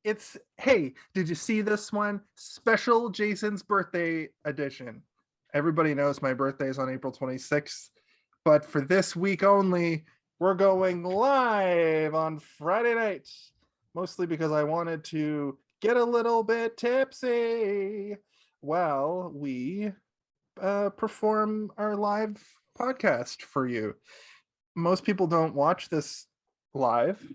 It's, hey, did you see this one? Special Jason's birthday edition. Everybody knows my birthday is on April 26th, but for this week only, we're going live on Friday night, mostly because I wanted to get a little bit tipsy while we perform our live podcast for you. Most people don't watch this live.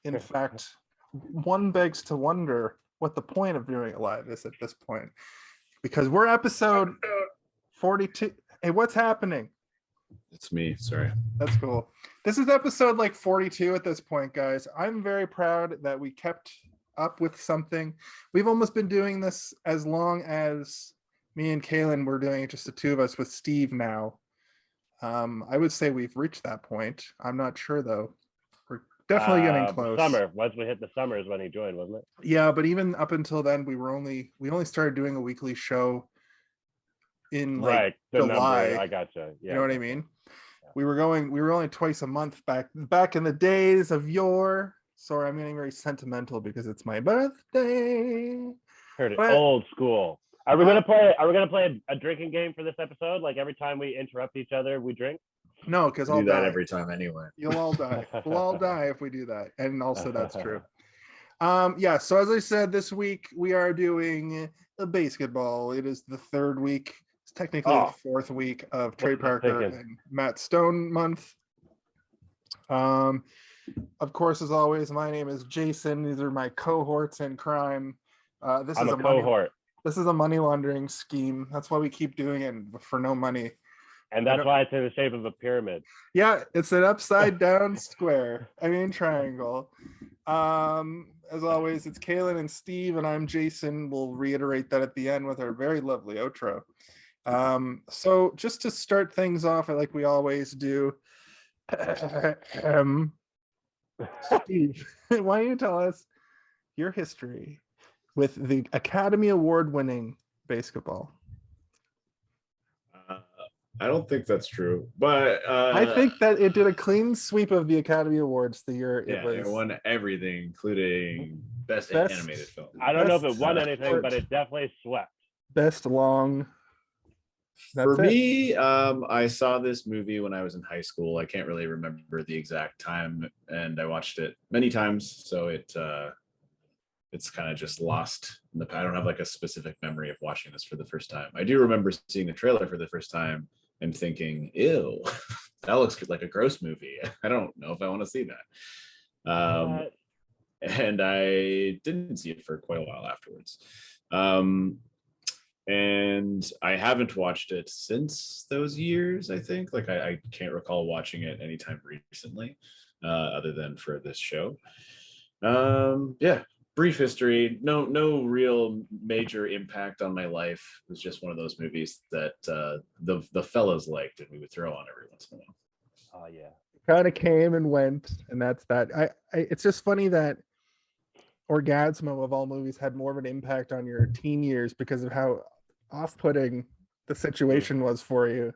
In fact, one begs to wonder what the point of doing it live is at this point, because we're episode 42. Hey, what's happening? It's me. Sorry. That's cool. This is episode like 42 at this point, guys. I'm very proud that we kept up with something. We've almost been doing this as long as me and Kaylin were doing it, just the two of us with Steve now. I would say we've reached that point. I'm not sure though. We're definitely getting close. Summer, once we hit the summer is when he joined, wasn't it? Yeah, but even up until then, we only started doing a weekly show in like July. Number, I gotcha. Yeah, you know what I mean? Yeah. We were only twice a month back in the days of yore. Sorry, I'm getting very sentimental because it's my birthday. Heard it. Old school. Are we gonna play a drinking game for this episode? Like every time we interrupt each other, we drink? No, because I'll do die that every time anyway. You'll all die. We'll all die if we do that. And also that's true. Yeah, so as I said, this week we are doing a BASEketball. It is the third week. It's technically the fourth week of Trey Parker and Matt Stone month. Of course, as always, my name is Jason. These are my cohorts in crime. I'm a cohort. This is a money laundering scheme. That's why we keep doing it for no money. And that's why it's in the shape of a pyramid. Yeah, it's an upside down square. I mean, triangle. As always, it's Kaylin and Steve, and I'm Jason. We'll reiterate that at the end with our very lovely outro. So just to start things off, like we always do, Steve, why don't you tell us your history with the Academy Award winning BASEketball? I don't think that's true, but I think that it did a clean sweep of the Academy Awards the year it won everything, including best animated film. I don't know if it won anything, but it definitely swept. Best long. For me, I saw this movie when I was in high school. I can't really remember the exact time, and I watched it many times, so it's kind of just lost in the past. I don't have like a specific memory of watching this for the first time. I do remember seeing the trailer for the first time and thinking, ew, that looks like a gross movie. I don't know if I want to see that. And I didn't see it for quite a while afterwards. And I haven't watched it since those years, I think. Like I can't recall watching it anytime recently, other than for this show. Yeah. Brief history, no real major impact on my life. It was just one of those movies that the fellas liked and we would throw on every once in a while. Oh yeah. Kind of came and went, and that's that. It's just funny that Orgasmo of all movies had more of an impact on your teen years because of how off-putting the situation was for you.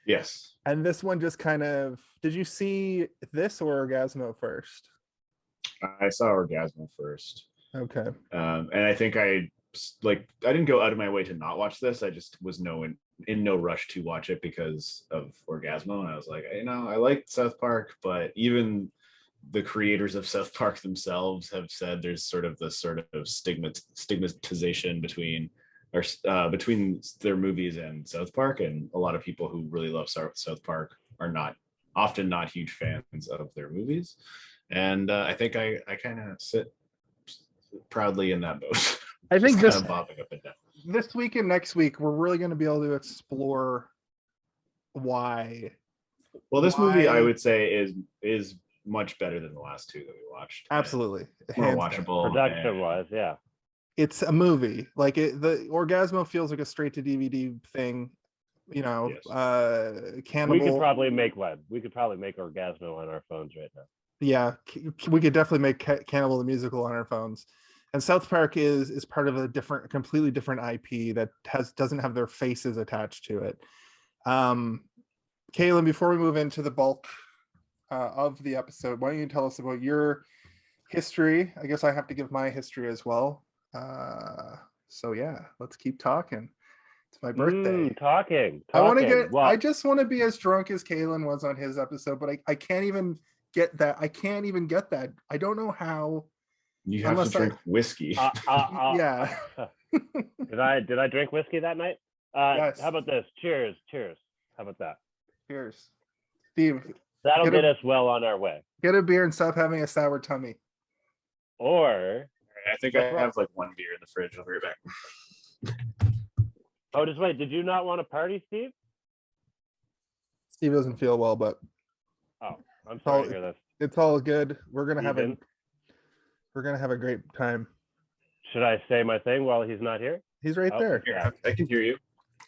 Yes. And this one just kind of, did you see this or Orgasmo first? I saw Orgasmo first. Okay. And I think I didn't go out of my way to not watch this. I just was in no rush to watch it because of Orgasmo. And I was like, I liked South Park, but even the creators of South Park themselves have said there's sort of stigmatization between their movies and South Park. And a lot of people who really love South Park are often not huge fans of their movies. And I think I kind of sit proudly in that boat. I think this bobbing up and down. This week and next week we're really going to be able to explore why. Well, this movie I would say is much better than the last two that we watched. Absolutely, more watchable. Production wise, yeah. It's a movie. Like the Orgasmo feels like a straight to DVD thing. You know, yes. Cannibal. We could probably make Orgasmo on our phones right now. Yeah, we could definitely make Cannibal the Musical on our phones. And South Park is part of a completely different IP that doesn't have their faces attached to it. Kaylin, before we move into the bulk of the episode, why don't you tell us about your history. I guess I have to give my history as well. So yeah, let's keep talking. It's my birthday. Talking. I want to get. Well, I just want to be as drunk as Kalen was on his episode, but I can't even get that. I can't even get that. I don't know how. You have to drink whiskey. Yeah. Did I drink whiskey that night? Yes. How about this? Cheers. How about that? Cheers, Steve. That'll get us well on our way. Get a beer and stop having a sour tummy. Or I think I have like one beer in the fridge. I'll be right back. Oh, just wait. Did you not want to party, Steve? Steve doesn't feel well, but I'm sorry to hear this. It's all good. We're gonna have a great time. Should I say my thing while he's not here? He's right there. Yeah, I can hear you.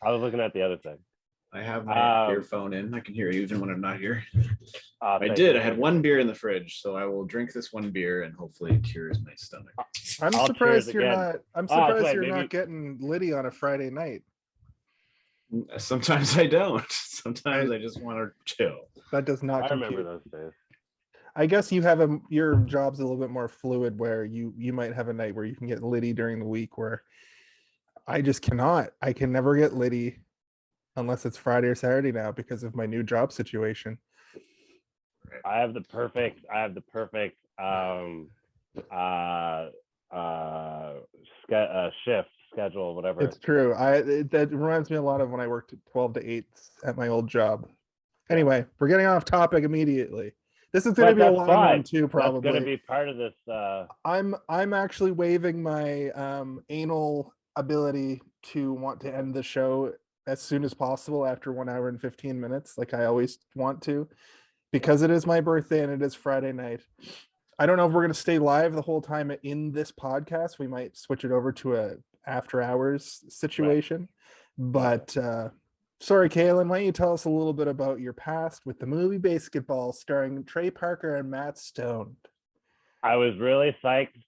I was looking at the other thing. I have my earphone in. I can hear you even when I'm not here. I did. I had one beer in the fridge, so I will drink this one beer and hopefully it cures my stomach. I'm surprised you're not. I'm surprised you're not getting litty on a Friday night. Sometimes I don't. Sometimes I just want to chill. That does not. I remember those days. I guess you have your job's a little bit more fluid, where you might have a night where you can get litty during the week, where I just cannot. I can never get litty unless it's Friday or Saturday now because of my new job situation. I have the perfect shift schedule, whatever. It's true. That reminds me a lot of when I worked at 12 to 8 at my old job. Anyway, we're getting off topic immediately. This is going to be a long one too, probably. That's going to be part of this. I'm actually waiving my anal ability to want to end the show as soon as possible after 1 hour and 15 minutes, like I always want to, because it is my birthday and it is Friday night. I don't know if we're going to stay live the whole time in this podcast. We might switch it over to a after hours situation, but sorry, Kaylin, why don't you tell us a little bit about your past with the movie BASEketball starring Trey Parker and Matt Stone? I was really psyched.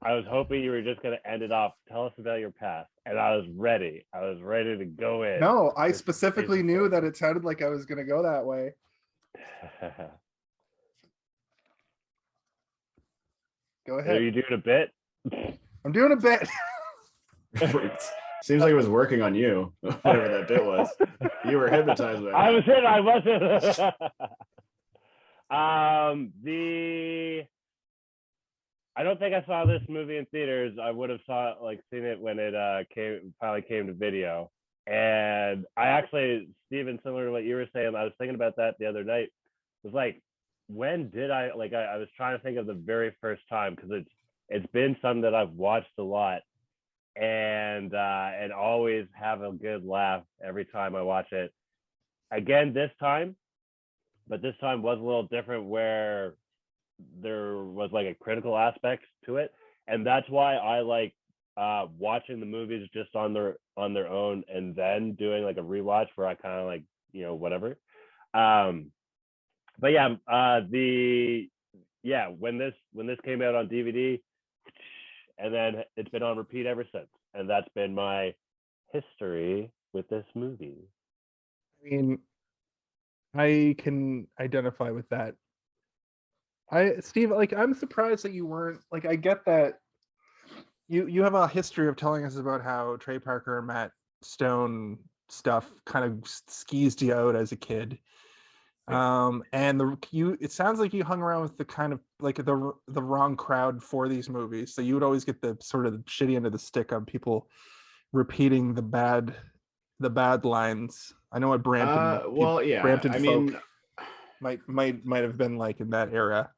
I was hoping you were just going to end it off. Tell us about your past. And I was ready. I was ready to go in. No, I specifically knew that it sounded like I was going to go that way. Go ahead. Are you doing a bit? I'm doing a bit. Seems like it was working on you, whatever that bit was. You were hypnotized by that. I wasn't. I don't think I saw this movie in theaters. I would have seen it when it finally came to video. And I actually, Steven, similar to what you were saying, I was thinking about that the other night. It was like, when did I was trying to think of the very first time, because it's been something that I've watched a lot and always have a good laugh every time I watch it. Again, this time was a little different, where there was like a critical aspect to it, and that's why I like watching the movies just on their own and then doing like a rewatch where I kind of like, whatever. But when this came out on DVD, and then it's been on repeat ever since, and that's been my history with this movie. I mean, I can identify with that. Steve, like, I'm surprised that you weren't, like, I get that you have a history of telling us about how Trey Parker and Matt Stone stuff kind of skeezed you out as a kid. It sounds like you hung around with the kind of like the wrong crowd for these movies. So you would always get the sort of shitty end of the stick on people repeating the bad lines. I know what Brampton. Brampton folk might have been like in that era.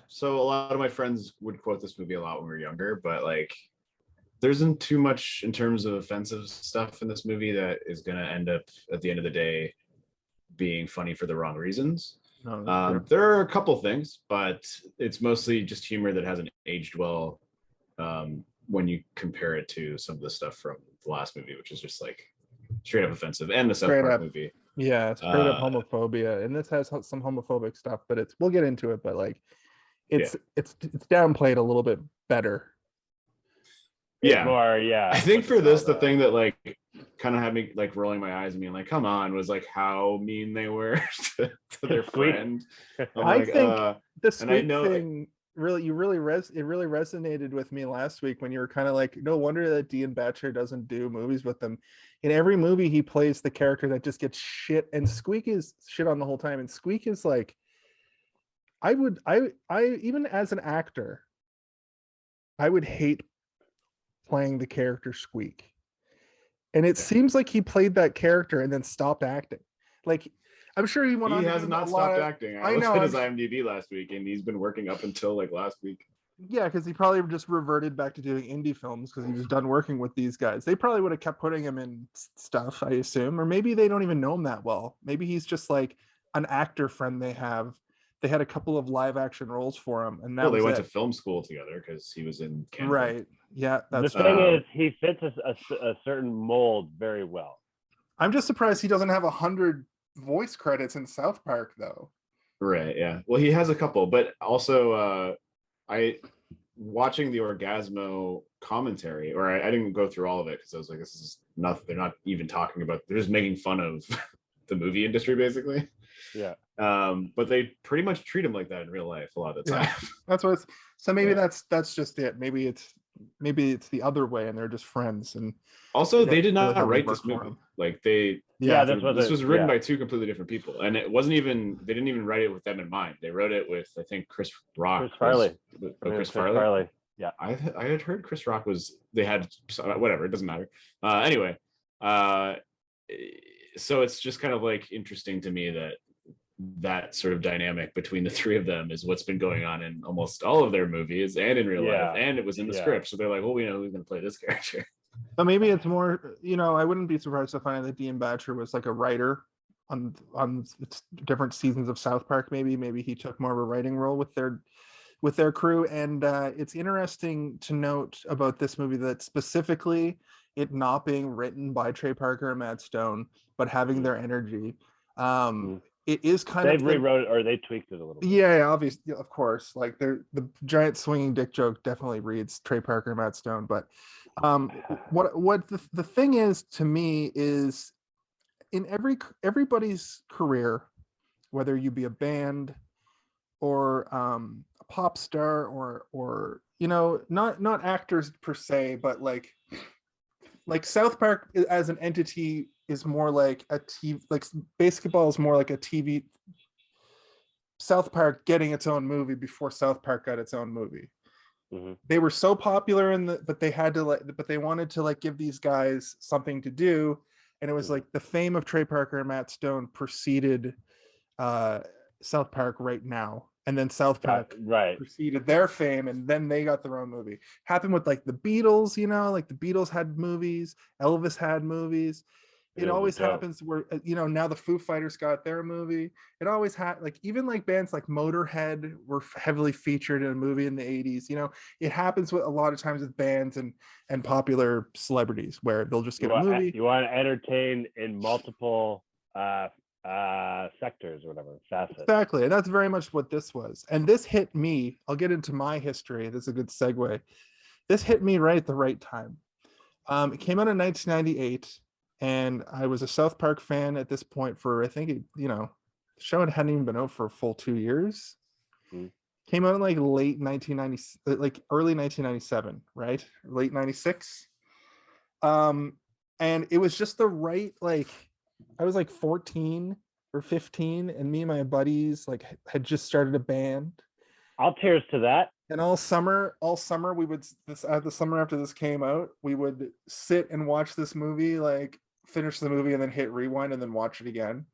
So a lot of my friends would quote this movie a lot when we were younger, but like, there isn't too much in terms of offensive stuff in this movie that is going to end up at the end of the day being funny for the wrong reasons. No, there are a couple things, but it's mostly just humor that hasn't aged well when you compare it to some of the stuff from the last movie, which is just like straight up offensive, and the South Park movie. Yeah, straight up homophobia, and this has some homophobic stuff, but we'll get into it. But like, it's downplayed a little bit better. Yeah. more, yeah. I think what for you this, call the thing that like kind of had me like rolling my eyes and being like, come on, was like how mean they were to their Squeak. friend. I'm I like, think the and I squeak know thing really, it really resonated with me last week when you were kind of like, no wonder that Dian Bachar doesn't do movies with them. In every movie, he plays the character that just gets shit, and Squeak is shit on the whole time. And Squeak is like, I even as an actor, I would hate playing the character Squeak. And it seems like he played that character and then stopped acting. Like, I'm sure he went on he to has do a not lot stopped of, acting. I I looked know, at his IMDb last week, and he's been working up until like last week. yeah, because he probably just reverted back to doing indie films because he was done working with these guys. They probably would have kept putting him in stuff, I assume, or maybe they don't even know him that well. Maybe he's just like an actor friend they have. They had a couple of live action roles for him, and that Well, they was went it. to film school together because he was in Canada. Right? Yeah, The that's. thing is, he fits a certain mold very well. I'm just surprised he doesn't have 100 voice credits in South Park, though. Right. Yeah. Well, he has a couple, but also I watching the Orgasmo commentary, or I didn't go through all of it because I was like, this is nothing. They're not even talking about. They're just making fun of the movie industry, basically. Yeah. But they pretty much treat him like that in real life a lot of the time. Yeah, that's what. So maybe Yeah. that's just it. Maybe it's the other way, and they're just friends. And Also, they did really not having write work this for movie. him. Like they, Yeah, this was written yeah. by two completely different people, and it wasn't even. They didn't even write it with them in mind. They wrote it with, I think, Chris Rock. Chris Farley. Chris Farley. Yeah. I had heard Chris Rock was. They had whatever. It doesn't matter. Anyway, so it's just kind of like interesting to me that sort of dynamic between the three of them is what's been going on in almost all of their movies and in real life, and it was in the script. So they're like, well, we know who's going to play this character. But maybe it's more, I wouldn't be surprised to find out that Dian Bachar was like a writer on different seasons of South Park. Maybe he took more of a writing role with their crew. And it's interesting to note about this movie that specifically it not being written by Trey Parker and Matt Stone, but having their energy. It is kind of they rewrote it, or they tweaked it a little bit. Yeah, obviously, of course. Like the giant swinging dick joke definitely reads Trey Parker and Matt Stone. But what the thing is to me is in everybody's career, whether you be a band or a pop star or not actors per se, but like South Park as an entity is more like a TV, like BASEketball is more like a TV. South Park getting its own movie before South Park got its own movie. Mm-hmm. They were so popular but they wanted to give these guys something to do, and it was like the fame of Trey Parker and Matt Stone preceded South Park right now, and then South Park preceded their fame, and then they got their own movie. Happened with the Beatles, the Beatles had movies, Elvis had movies. It always happens where now the Foo Fighters got their movie. It always had even bands like Motorhead were heavily featured in a movie in the 80s. It happens with a lot of times with bands and popular celebrities where they'll just get a movie. You want to entertain in multiple sectors or whatever, facets. Exactly. And that's very much what this was. And this hit me. I'll get into my history. This is a good segue. This hit me right at the right time. It came out in 1998. And I was a South Park fan at this point for, I think, the show hadn't even been out for a full 2 years. Came out in late 1990, early 1997, right? Late 96. And it was just the right, I was 14 or 15, and me and my buddies had just started a band. I'll cheers to that. And all summer we would the summer after this came out, we would sit and watch this movie, finish the movie and then hit rewind and then watch it again.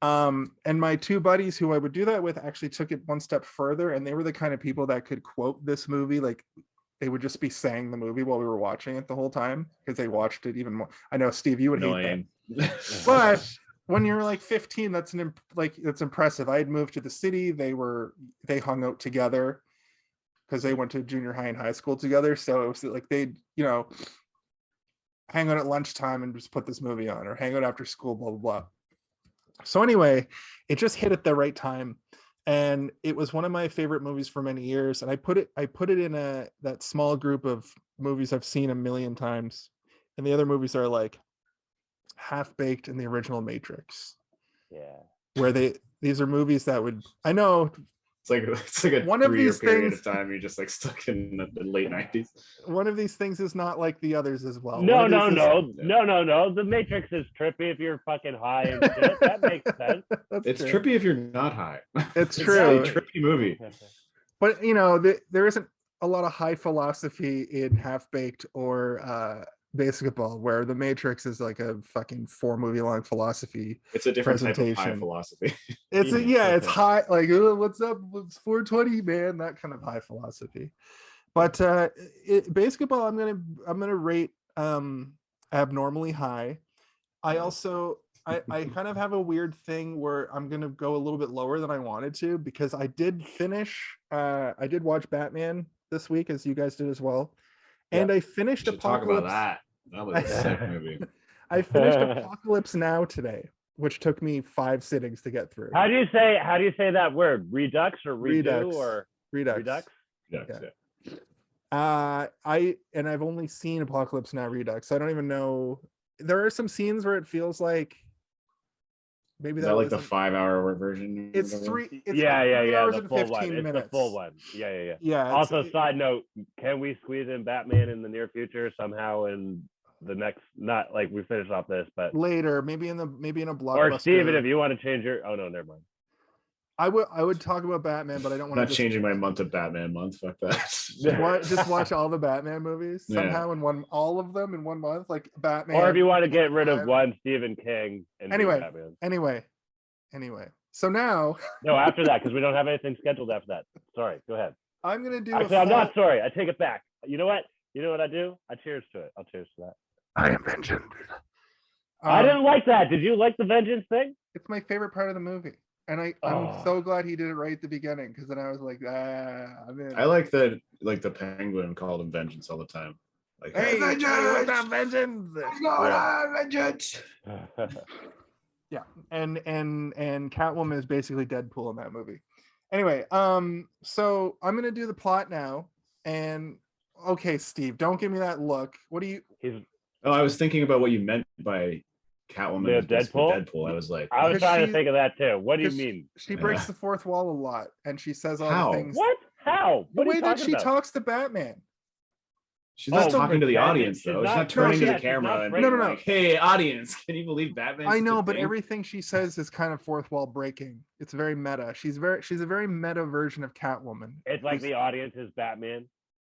And my two buddies who I would do that with actually took it one step further, and they were the kind of people that could quote this movie. They would just be saying the movie while we were watching it the whole time because they watched it even more. I know, Steve, you would hate that. But when you're 15, that's that's impressive. I had moved to the city. They hung out together because they went to junior high and high school together. So it was they'd, hang out at lunchtime and just put this movie on, or hang out after school, blah, blah, blah. So anyway, it just hit at the right time. And it was one of my favorite movies for many years. And I put it in that small group of movies I've seen a million times, and the other movies are like Half Baked and the original Matrix. Yeah. Where these are movies that would, I know It's like a one of 3-year these period things, of time. You're just like stuck in the late 90s. one of these things is not like the others as well. No. The Matrix is trippy if you're fucking high and shit. That makes sense. It's trippy if you're not high. It's It's true. a trippy movie. But there isn't a lot of high philosophy in Half Baked or BASEketball, where the Matrix is like a fucking 4-movie long philosophy. It's a different type of high presentation. philosophy. It's high, like, oh, what's up? It's 420, man. That kind of high philosophy. But BASEketball, I'm gonna rate abnormally high. I also I kind of have a weird thing where I'm gonna go a little bit lower than I wanted to, because I did watch Batman this week, as you guys did as well. And I finished Talk Apocalypse. about that. That was a sick movie. I finished Apocalypse Now today, which took me 5 sittings to get through. How do you say that word? Redux or redo or Redux? Yeah. I've only seen Apocalypse Now Redux, so I don't even know. There are some scenes where it feels like maybe Is that like the 5-hour version? It's 3 Yeah. hours The and full 15 one. minutes. It's the full one. Yeah. Yeah. Also, side note: can we squeeze in Batman in the near future somehow in the next? Not like we finish off this, but later, maybe in a blockbuster. Or Steven, if you want to change your. Oh no, never mind. I would talk about Batman, but I don't want to. Not changing my month to Batman month. Fuck that. Just watch all the Batman movies somehow in all of them in 1 month, like Batman. Or if you want to get rid of one Stephen King and do Batman. Anyway. So now. No, after that, because we don't have anything scheduled after that. Sorry, go ahead. I'm gonna do. Actually, I'm not sorry. I take it back. You know what? I do? I cheers to it. I'll cheers to that. I am vengeance. I didn't like that. Did you like the vengeance thing? It's my favorite part of the movie. And I'm so glad he did it right at the beginning, because then I was like, I'm in. I like the penguin called him Vengeance all the time. Like, hey, Vengeance! What's up, Vengeance? What's going on, Vengeance? Yeah, and Catwoman is basically Deadpool in that movie. Anyway, so I'm gonna do the plot now. And okay, Steve, don't give me that look. What do you? I was thinking about what you meant by Catwoman is Deadpool. I was like, I was trying to think of that too. What do you mean? She breaks the fourth wall a lot, and she says all the things. What? How? The way that she talks to Batman. She's not talking to the audience, though. She's not turning to the camera and being like, hey, audience, can you believe Batman? I know, but everything she says is kind of fourth wall breaking. It's very meta. She's a very meta version of Catwoman. It's like the audience is Batman.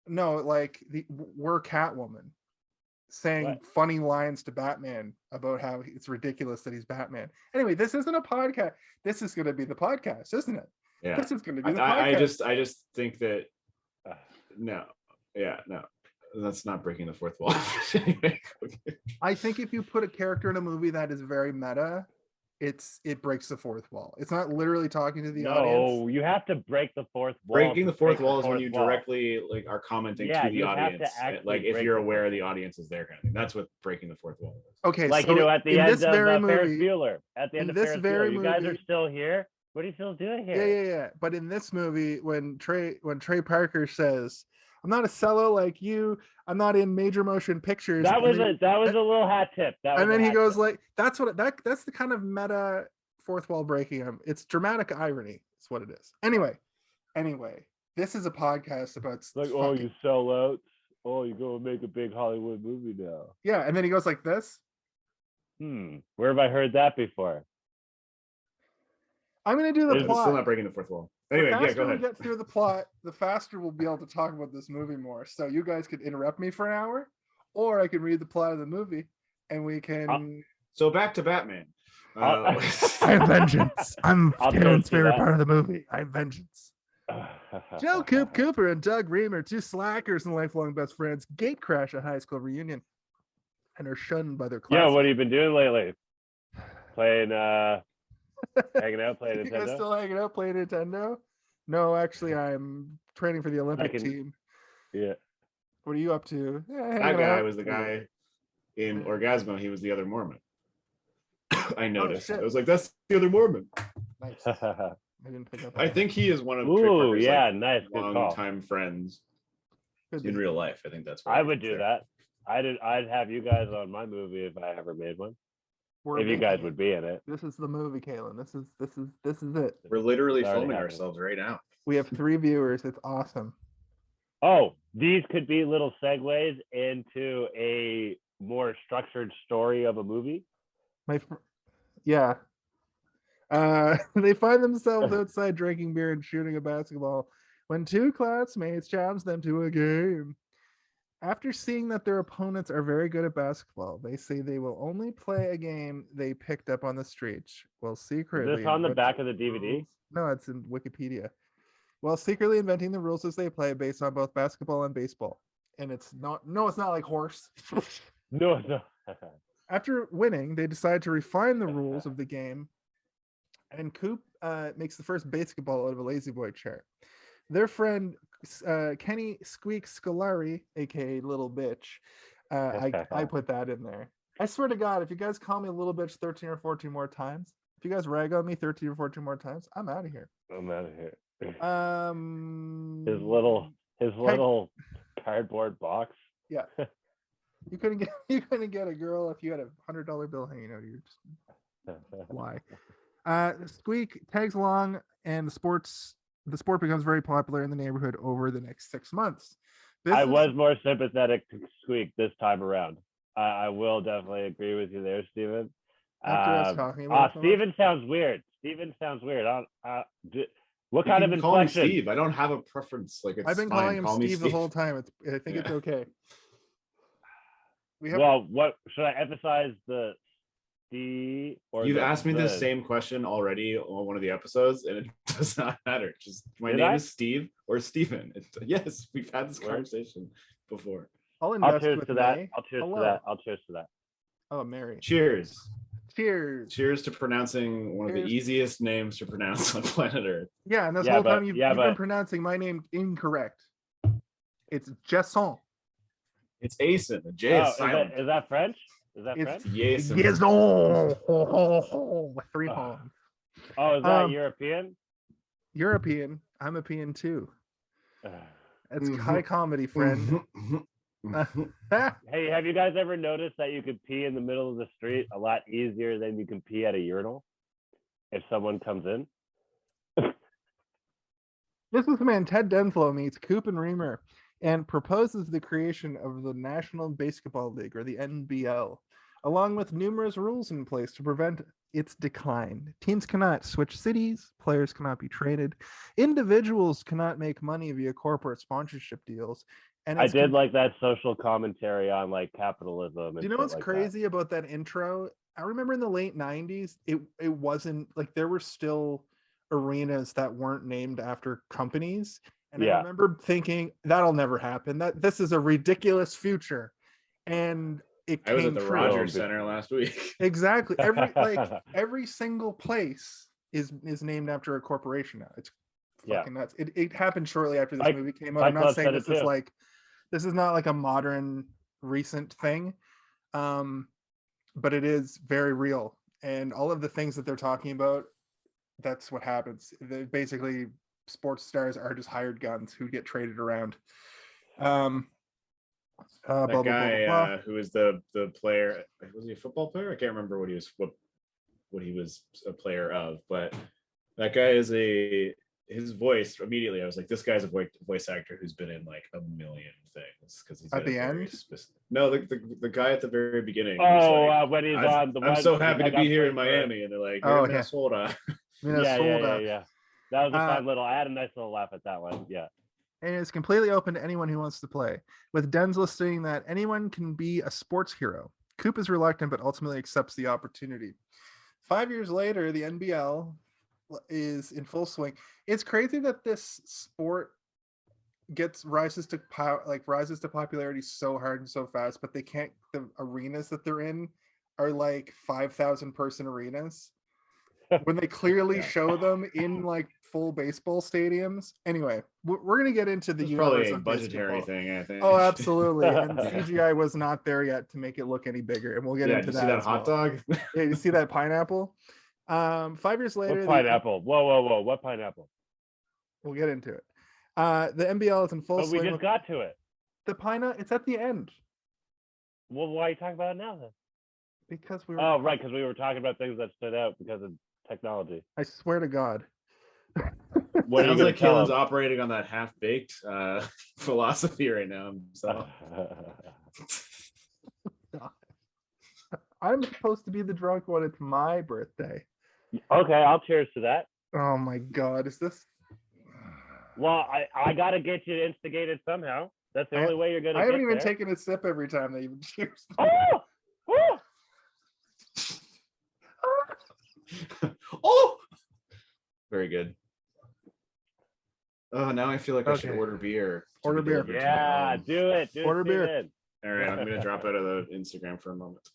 No, like we're Catwoman, saying funny lines to Batman about how it's ridiculous that he's Batman. Anyway, this isn't a podcast. This is going to be the podcast, isn't it? Yeah. This is going to be the podcast. I just think that no. That's not breaking the fourth wall. Anyway, okay. I think if you put a character in a movie that is very meta, it breaks the fourth wall. It's not literally talking to the audience. No, you have to break the fourth wall. Breaking the fourth wall is when you directly are commenting to the audience. Like if you're aware the audience is there, kind of thing. That's what breaking the fourth wall is. Okay, like so at the end of Ferris Bueller. At the end of Ferris Bueller, you guys movie, are still here. What are you still doing here? Yeah. But in this movie, when Trey Parker says, "I'm not a cello like you. I'm not in major motion pictures." That was a little hat tip. And then he goes like, "That's the kind of meta fourth wall breaking. It's dramatic irony. It's what it is." Anyway, this is a podcast about like, oh, you sell out. Oh, you're going to make a big Hollywood movie now. Yeah, and then he goes like this. Where have I heard that before? I'm going to do the plot. It's still not breaking the fourth wall. Anyway, the faster go ahead. we get through the plot, the faster we'll be able to talk about this movie more. So you guys could interrupt me for an hour, or I can read the plot of the movie, and we can. So back to Batman. I'm vengeance. I'm Darren's favorite part of the movie. I'm vengeance. Joe Cooper and Doug Remer, two slackers and lifelong best friends, gate crash a high school reunion, and are shunned by their class. Yeah, what have you been doing lately? Playing. Hanging out, playing Nintendo. You guys still hanging out, playing Nintendo? No, actually, I'm training for the Olympic team. Yeah. What are you up to? That guy was the guy in Orgasmo. He was the other Mormon. I noticed. I was like, that's the other Mormon. Nice. I didn't pick up. I think he is one of nice. Good long-time friends. Could in be. real life. I think that's what I would do say. that. I'd have you guys on my movie if I ever made one. We're If you guys making would it. be in it. This is the movie, Kaylin. This is it. We're literally It's already filming happening. ourselves right now. We have 3 viewers. It's awesome. Oh, these could be little segues into a more structured story of a movie. Yeah. They find themselves outside drinking beer and shooting a basketball when 2 classmates challenge them to a game. After seeing that their opponents are very good at basketball, they say they will only play a game they picked up on the street. Well, secretly. Is this on the inventing back of the DVD? rules- No, it's in Wikipedia. While secretly inventing the rules as they play based on both basketball and baseball. And it's not like horse. No. After winning, they decide to refine the rules of the game, and Coop makes the first basketball out of a lazy boy chair. Their friend Kenny Squeak Scolari, aka Little Bitch, I put that in there. I swear to God, if you guys call me a little bitch 13 or 14 more times, if you guys rag on me 13 or 14 more times, I'm out of here. I'm out of here. His His little cardboard box. Yeah. You couldn't get a girl if you had $100 bill hanging out of your why. Squeak tags along, and the sport becomes very popular in the neighborhood over the next 6 months. I was more sympathetic to Squeak this time around. I will definitely agree with you there, Steven. After us talking about Steven sounds weird. What kind of call me inflection? Steve. I don't have a preference. Like, it's I've been fine. calling him Call me Steve the whole time. I think it's okay. What should I emphasize? The Steve or you've asked me the same question already on one of the episodes, and it does not matter. Just my name is Steve or Steven. Yes, we've had this conversation before. I'll cheers to that. I'll cheers to that. Oh, Mary. Cheers. Cheers. Cheers to pronouncing one of the easiest names to pronounce on planet Earth. Yeah, and this whole time you've been pronouncing my name incorrect. It's Jason. It's Asen. The J is silent. Is that French? Is that French? Yes. With 3 palms. Oh, is that European? European. I'm a peon too. It's high comedy, friend. Hey, have you guys ever noticed that you could pee in the middle of the street a lot easier than you can pee at a urinal if someone comes in? Businessman Ted Denslow meets Coop and Remer and proposes the creation of the National Basketball League, or the NBL, along with numerous rules in place to prevent its decline. Teams cannot switch cities, players cannot be traded, individuals cannot make money via corporate sponsorship deals. And I did like that social commentary on like capitalism. Do you know what's crazy about that intro? I remember in the late 90s, it wasn't like there were still arenas that weren't named after companies. And I remember thinking that'll never happen. That this is a ridiculous future. And it came I was at the true. Rogers Center last week. Exactly. Every single place is named after a corporation now. It's fucking nuts. It happened shortly after this movie came out. I'm not saying this is not like a modern recent thing. But it is very real. And all of the things that they're talking about, that's what happens. Basically, sports stars are just hired guns who get traded around. That guy who was the player, was he a football player? I can't remember what he was a player of, but that guy is his voice. Immediately I was like, this guy's a voice actor who's been in like a million things, because he's at the end. No, the guy at the very beginning. When he's on the I'm so happy to be here in Miami, and they're like, Minnesota. Yeah. That was a fun little. I had a nice little laugh at that one. Yeah. And it's completely open to anyone who wants to play, with Denslow stating that anyone can be a sports hero. Coop is reluctant, but ultimately accepts the opportunity. 5 years later, the NBL is in full swing. It's crazy that this sport rises to popularity so hard and so fast, but the arenas that they're in are like 5,000 person arenas when they clearly show them in like full baseball stadiums. Anyway, we're gonna get into the probably a budgetary thing, I think. Oh, absolutely. And CGI was not there yet to make it look any bigger, and we'll get into that. See that hot dog? Yeah, you see that pineapple? 5 years later, what pineapple? Whoa! What pineapple? We'll get into it. The NBL is in full swing. We just got to it. The pine nut, it's at the end. Well, why are you talking about it now then? Because we were. Oh, right, because we were talking about things that stood out because of technology. I swear to God. What are you Sounds gonna like tell Kaelin's him? operating on that half-baked philosophy right now. So I'm supposed to be the drunk one. It's my birthday. Okay, I'll cheers to that. Oh my God, is this? Well, I gotta get you instigated somehow. That's the only way you're gonna. I haven't get even there. taken a sip every time they even cheers. Oh! Oh! oh, very good. Oh, now I feel like I should Okay. order beer. to Order be beer. delivered to my Yeah, home. do it. Order beer. Steven. All right, I'm gonna drop out of the Instagram for a moment.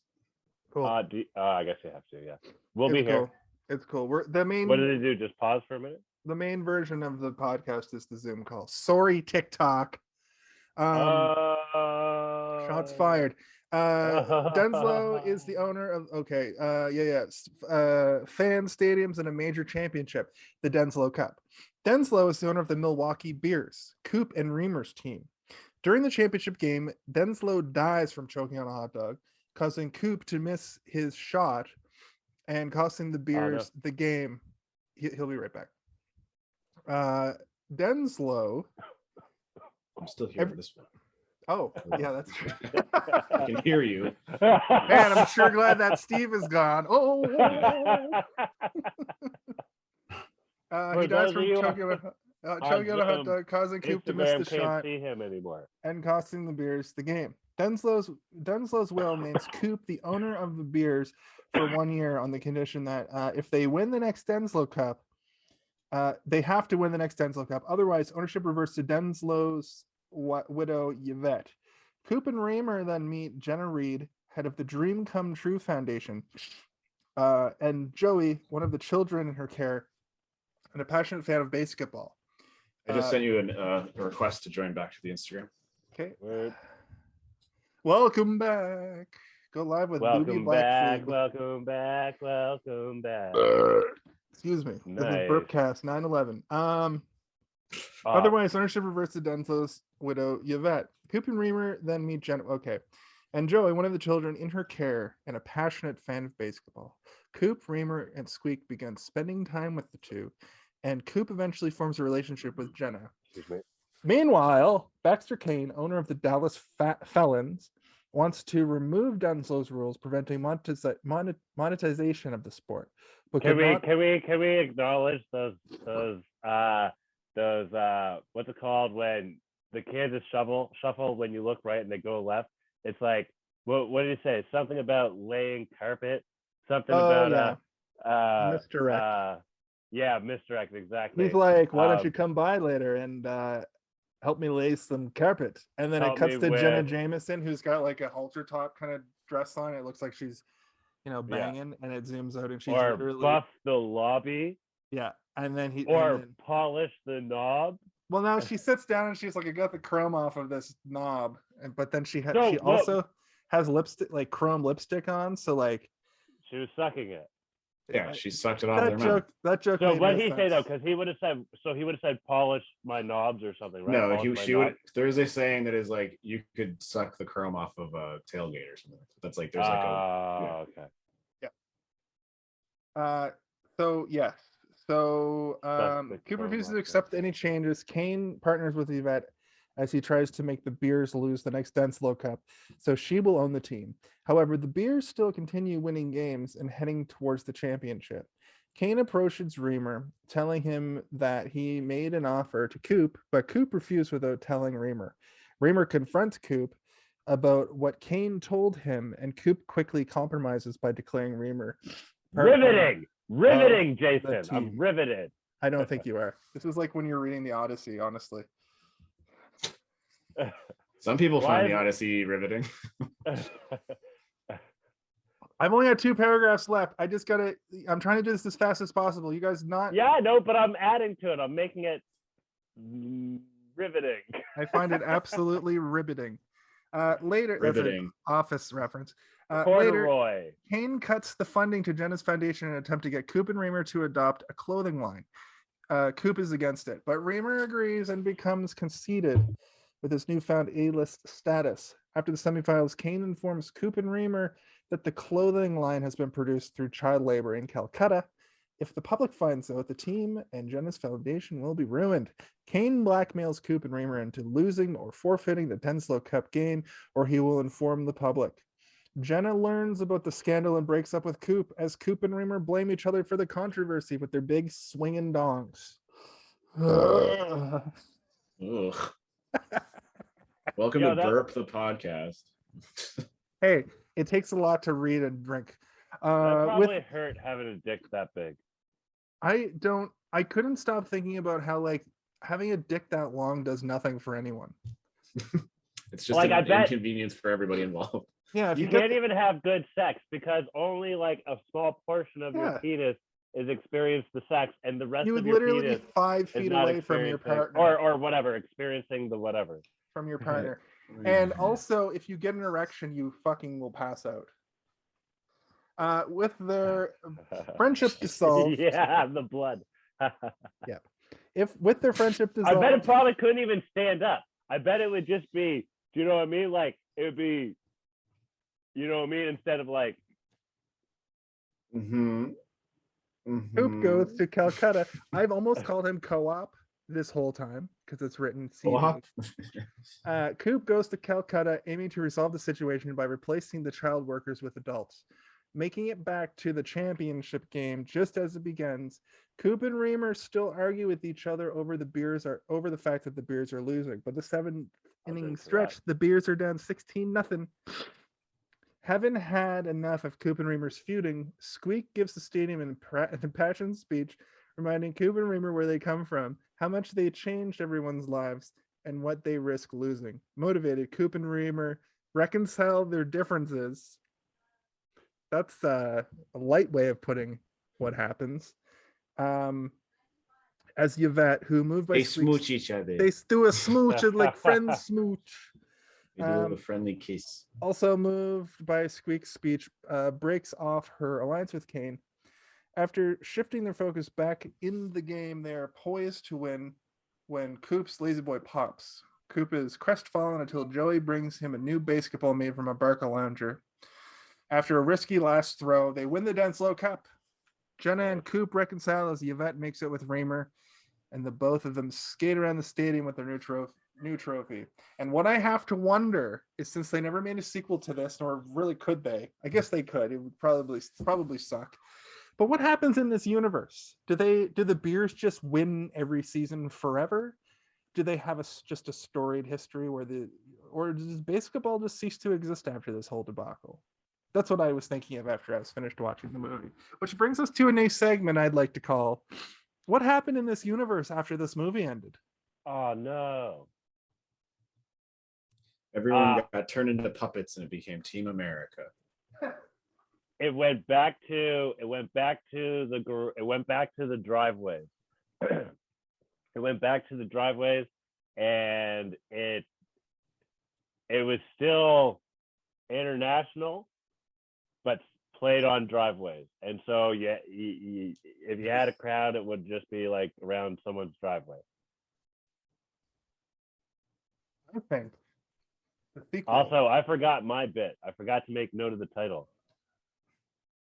Cool. I guess you have to. Yeah, we'll it's be here. cool. It's cool. We're the main. What did it do? Just pause for a minute. The main version of the podcast is the Zoom call. Sorry, TikTok. Shots fired. Denslow is the owner of fan stadiums and a major championship, the Denslow Cup. Denslow is the owner of the Milwaukee Beers, Coop and Remer's team. During the championship game, Denslow dies from choking on a hot dog, causing Coop to miss his shot and costing the Beers the game. He'll be right back. Denslow. I'm still here for this one. Oh, yeah, that's true. I can hear you. Man, I'm sure glad that Steve is gone. He dies from choking on a hot dog, causing Coop to miss the shot see him anymore. and costing the Beers the game. Denslow's will names Coop the owner of the Beers for 1 year on the condition that if they win the next Denslow Cup, they have to win the next Denslow Cup. Otherwise, ownership reverts to Denslow's widow Yvette. Coop and Remer then meet Jenna Reed, head of the Dream Come True Foundation, and Joey, one of the children in her care, and a passionate fan of BASEketball. I just sent you a request to join back to the Instagram. Okay. Word. Welcome back. Go live with Booby Black. Welcome back. Excuse me. Nice. This is Burpcast 911. Otherwise, ownership reverts to Denslow's widow, Yvette. Coop and Remer then meet Jenna. Okay. And Joey, one of the children in her care and a passionate fan of BASEketball. Coop, Remer, and Squeak begin spending time with the two, and Coop eventually forms a relationship with Jenna. Excuse me. Meanwhile, Baxter Kane, owner of the Dallas Felons, wants to remove Denslow's rules preventing monetization of the sport. But Can we acknowledge those what's it called when the Kansas shuffle when you look right and they go left? It's like what did he say? Something about laying carpet. Something about misdirect. Misdirect, exactly. He's like, why don't you come by later and help me lay some carpet? And then it cuts to Jenna Jameson, who's got like a halter top kind of dress on. It looks like she's, banging, and it zooms out and she's literally buff the lobby. Yeah, and then polish the knob. Well, now she sits down and she's like, I got the chrome off of this knob, but then she also has lipstick, like chrome lipstick on, so like she was sucking it. Yeah, she sucked it off their mouth. That joke. So what did he say though? Because he would have said polish my knobs or something, right? No, she would. There's a saying that is like you could suck the chrome off of a tailgate or something. That's like there's okay. Yeah. So yes. So Coop refuses to accept any changes. Kane partners with Yvette as he tries to make the Beers lose the next Denslow Cup, so she will own the team. However, the Beers still continue winning games and heading towards the championship. Kane approaches Remer, telling him that he made an offer to Coop, but Coop refused without telling Remer. Remer confronts Coop about what Kane told him, and Coop quickly compromises by declaring Remer riveting, Jason. I'm riveted. I don't think you are. This is like when you're reading the Odyssey, honestly. Some people find the Odyssey riveting. I've only got 2 paragraphs left. I'm trying to do this as fast as possible. You guys not? Yeah, no, but I'm adding to it. I'm making it riveting. I find it absolutely riveting. Later, riveting. Office reference. Corduroy. Later, Kane cuts the funding to Jenna's foundation in an attempt to get Coop and Remer to adopt a clothing line. Coop is against it, but Remer agrees and becomes conceited. with his newfound A-list status. After the semifinals, Kane informs Coop and Remer that the clothing line has been produced through child labor in Calcutta. If the public finds out, the team and Jenna's foundation will be ruined. Kane blackmails Coop and Remer into losing or forfeiting the Denslow Cup game, or he will inform the public. Jenna learns about the scandal and breaks up with Coop as Coop and Remer blame each other for the controversy with their big swinging dongs. Ugh. Welcome to that- Burp the podcast. Hey, it takes a lot to read and drink. That probably hurt having a dick that big. I couldn't stop thinking about how like having a dick that long does nothing for anyone. It's just Like, an I bet- inconvenience for everybody involved. Yeah, if You you get can't even have good sex because only like a small portion of your Yeah. penis is experienced the sex, and the rest you of would your literally penis be 5 is feet not away from your experiencing, partner. or whatever, experiencing the whatever. From your partner. And also, if you get an erection, you fucking will pass out. With their friendship dissolved, Yeah, the blood. if with their friendship I dissolved, bet it probably couldn't even stand up. I bet it would just be, do you know what I mean? Like, it would be, you know what I mean? Instead of like, Coop goes to Calcutta. I've almost called him Co-op this whole time because it's written Co-op? CD. Coop goes to Calcutta aiming to resolve the situation by replacing the child workers with adults. Making it back to the championship game just as it begins, Coop and Remer still argue with each other over the fact that the Bears are losing. But the 7-inning stretch, the Bears are down 16-0. Having had enough of Coop and Remer's feuding, Squeak gives the stadium an impassioned speech, reminding Coop and Remer where they come from, how much they changed everyone's lives, and what they risk losing. Motivated, Coop and Remer reconcile their differences. That's a light way of putting what happens. As Yvette, who moved by They Squeak's, smooch each other. they do a smooch, like friends smooch. They do a friendly kiss. Also moved by Squeak's speech, breaks off her alliance with Kane. After shifting their focus back in the game, they are poised to win when Coop's lazy boy pops. Coop is crestfallen until Joey brings him a new basketball made from a Barca lounger. After a risky last throw, they win the Denslow Cup. Jenna and Coop reconcile as Yvette makes it with Remer, and the both of them skate around the stadium with their new trophy. And what I have to wonder is, since they never made a sequel to this, nor really could they, I guess they could, it would probably suck. But what happens in this universe? Do the Bears just win every season forever? Do they have just a storied history or does basketball just cease to exist after this whole debacle? That's what I was thinking of after I was finished watching the movie. Which brings us to a new segment I'd like to call, what happened in this universe after this movie ended? oh no. Everyone got turned into puppets and it became Team America. It went back to the driveways. It went back to the driveways, and it was still international, but played on driveways. And so yeah, if you had a crowd, it would just be like around someone's driveway. I think. The sequel. Also, I forgot my bit. I forgot to make note of the title.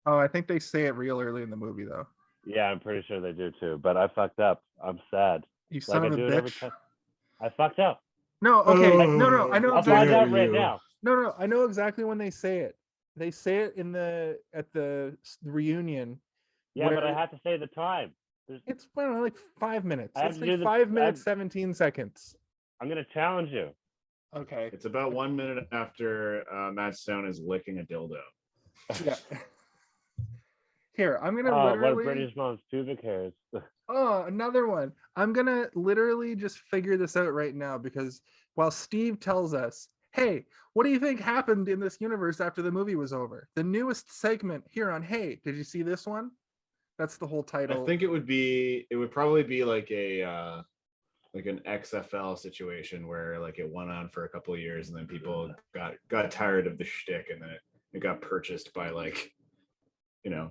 Oh, I think they say it real early in the movie, though. Yeah, I'm pretty sure they do too. But I fucked up. I'm sad. You son of a bitch. I fucked up. No, okay. No. I know. I'll find out right now. No. I know exactly when they say it. They say it at the reunion. Yeah, but I have to say the time. It's like 5 minutes. I have It's to like do 5 minutes, 17 seconds. I'm gonna challenge you. Okay. It's about 1 minute after Matt Stone is licking a dildo. Yeah. Here, I'm gonna What literally. a British mom's pubic hairs. Oh, another one. I'm gonna literally just figure this out right now, because while Steve tells us, hey, what do you think happened in this universe after the movie was over? The newest segment here on Hey, did you see this one? That's the whole title. I think it would probably be like a like an XFL situation where like it went on for a couple of years and then people got tired of the shtick, and then it got purchased by, like, you know,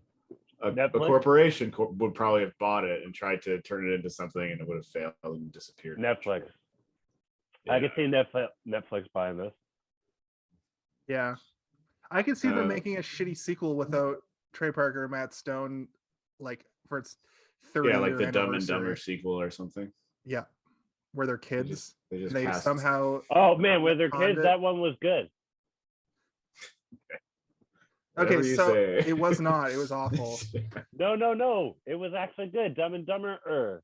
a corporation would probably have bought it and tried to turn it into something, and it would have failed and disappeared. Netflix. I could see Netflix buying this. Yeah, I could see them making a shitty sequel without Trey Parker, Matt Stone, like for its 30 like year the Dumb and anniversary. Dumber sequel or something. Yeah, where they're kids. They just they cast... somehow. Oh man, with their kids, that one was good. Okay, so it was not. It was awful. No. It was actually good. Dumb and Dumber.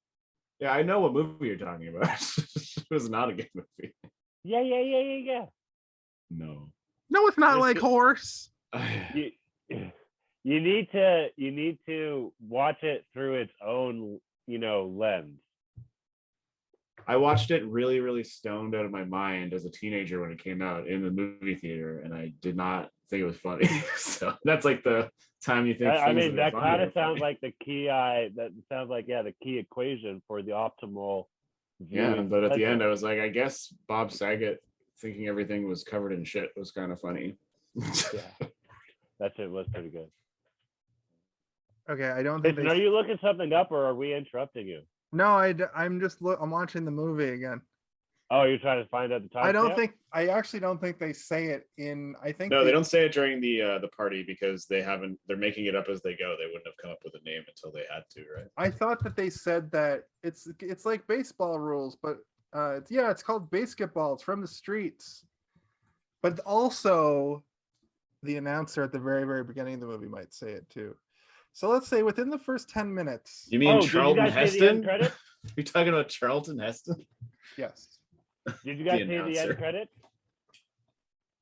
Yeah, I know what movie you're talking about. It was not a good movie. Yeah. No, it's not like Horse. You need to watch it through its own, lens. I watched it really, really stoned out of my mind as a teenager when it came out in the movie theater, and I did not think it was funny. So that's like the time you think. I mean, that kind of sounds like the key. That sounds like the key equation for the optimal. Yeah, but at the end, I was like, I guess Bob Saget thinking everything was covered in shit was kind of funny. Yeah, that shit was pretty good. Okay, I don't think. Listen, are you looking something up, or are we interrupting you? No, I'm just I'm watching the movie again. Oh, you're trying to find out the time. I actually don't think they say it in. I think no, they don't say it during the party because they're making it up as they go. They wouldn't have come up with a name until they had to, right? I thought that they said that it's like baseball rules, but it's called BASEketball. It's from the streets. But also the announcer at the very, very beginning of the movie might say it too. So let's say within the first 10 minutes. You mean Charlton Heston? You're talking about Charlton Heston? Yes. Did you guys see the end credits?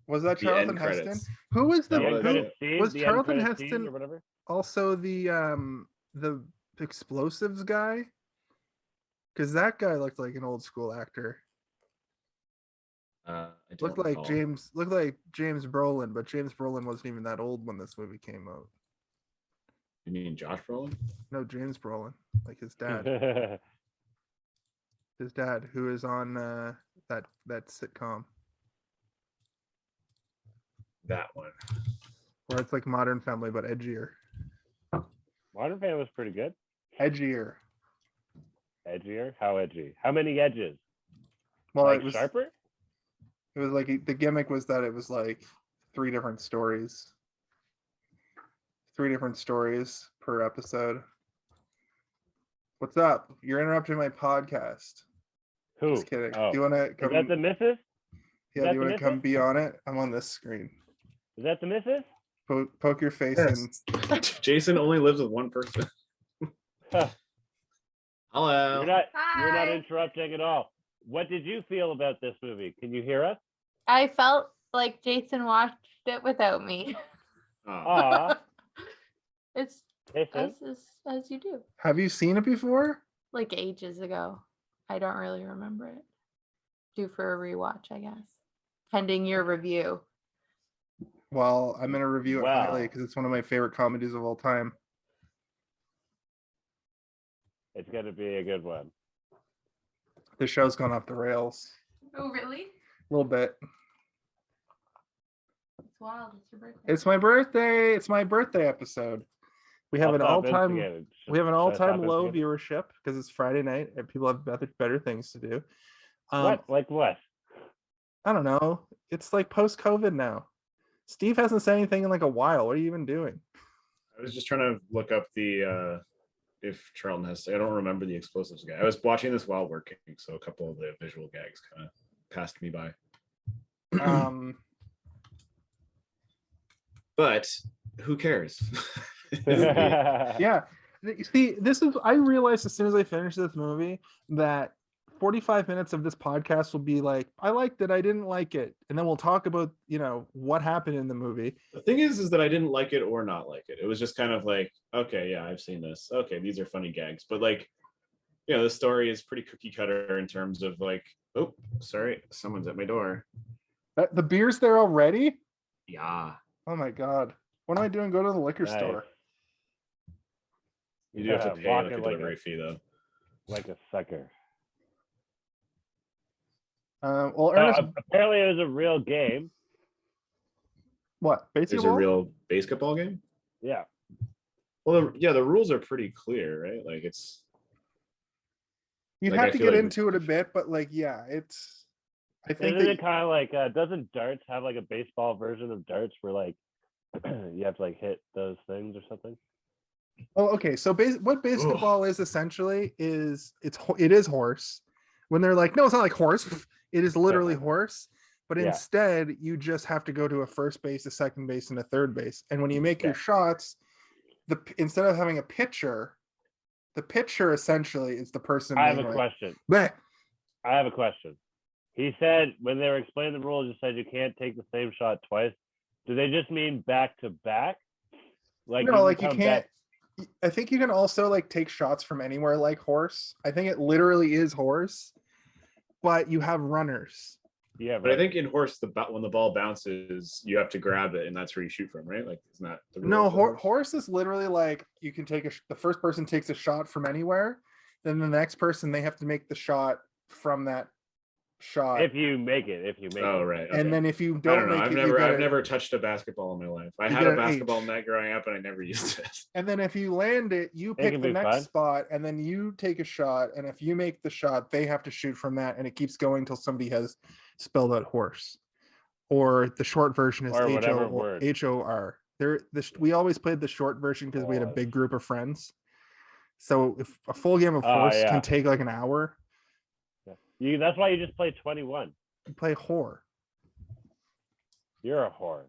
Was that Charlton Heston? Who was was Charlton Heston or whatever? Also the explosives guy? Because that guy looked like an old school actor. Looked like James Brolin, but James Brolin wasn't even that old when this movie came out. You mean Josh Brolin? No, James Brolin, like his dad. His dad, who is on that sitcom. That one. Where it's like Modern Family, but edgier. Modern Family was pretty good. Edgier. Edgier? How edgy? How many edges? Well, like it was sharper. It was like the gimmick was that it was like 3 different stories. 3 different stories per episode. What's up? You're interrupting my podcast. Who? Just kidding. Oh. Do you want to come? Is that the missus? Yeah, do you want to come be on it? I'm on this screen. Is that the missus? Poke your face in. Jason only lives with one person. Hello. You're not interrupting at all. What did you feel about this movie? Can you hear us? I felt like Jason watched it without me. Aw. It's as you do. Have you seen it before? Like ages ago. I don't really remember it. Due for a rewatch, I guess. Pending your review. Well, I'm gonna review it highly because it's one of my favorite comedies of all time. It's gonna be a good one. The show's gone off the rails. Oh, really? A little bit. It's wild. It's your birthday. It's my birthday. It's my birthday episode. We have an all-time low viewership because it's Friday night and people have better things to do. What? Like what? I don't know. It's like post-COVID now. Steve hasn't said anything in like a while. What are you even doing? I was just trying to look up the if Charlton Heston. I don't remember the explosives guy. I was watching this while working, so a couple of the visual gags kind of passed me by. But who cares? Yeah. See, I realized as soon as I finished this movie that 45 minutes of this podcast will be like, I liked it, I didn't like it. And then we'll talk about, what happened in the movie. The thing is that I didn't like it or not like it. It was just kind of like, okay, yeah, I've seen this. Okay, these are funny gags. But like, the story is pretty cookie cutter in terms of like, oh, sorry, someone's at my door. The beer's there already? Yeah. Oh my God. What am I doing? Go to the liquor store. You do have to pay like a delivery fee though. Like a sucker. Well, Ernest, apparently it was a real game. What? BASEketball? There's a real BASEketball game? Yeah. Well, the rules are pretty clear, right? Like it's. You'd have to get into it a bit, but like, yeah, it's I think Isn't that, it kind of like doesn't darts have like a baseball version of darts where like you have to like hit those things or something? oh, okay. So what basketball is essentially is it is horse. When they're like, no, it's not like horse. It is literally horse. But Yeah. instead, you just have to go to a first base, a second base, and a third base. And when you make your Yeah. shots, instead of having a pitcher, the pitcher essentially is the person. I have being a like, question. "Bleh." I have a question. He said when they were explaining the rules, you said you can't take the same shot twice. Do they just mean back to back? Like No, like you come can't. back- I think you can also like take shots from anywhere like horse. I think it literally is horse, but you have runners. Yeah, But I think in horse, when the ball bounces, you have to grab it, and that's where you shoot from, right? Like, isn't that the No, rule for horse is literally like you can take the first person takes a shot from anywhere, then the next person they have to make the shot from that shot. if you make it. Oh, right. Okay. And then if you I don't don't know. make I've it, you get I've never touched a basketball in my life. I you had get a an basketball H. net growing up, and I never used it. And then if you land it, you It pick can the be next fun. spot, and then you take a shot. And if you make the shot, they have to shoot from that, and it keeps going until somebody has spelled out horse. Or the short version is Or whatever word. HOR. We always played the short version because we had a big group of friends. So if a full game of horse yeah. can take like an hour, That's why you just play 21. you play whore. You're a whore.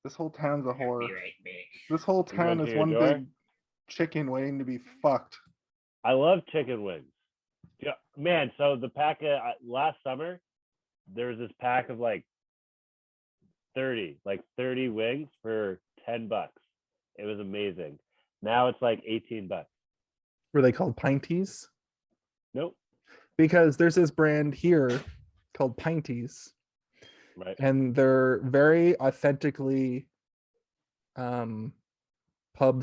This whole town's a whore. Be right back. This whole You town went is to your one door? big chicken waiting to be fucked. I love chicken wings. Yeah, man. So the pack last summer, there was this pack of like 30 wings for $10. It was amazing. Now it's like $18. Were they called pinties? Nope. Because there's this brand here called Pinties, Right. and they're very authentically pub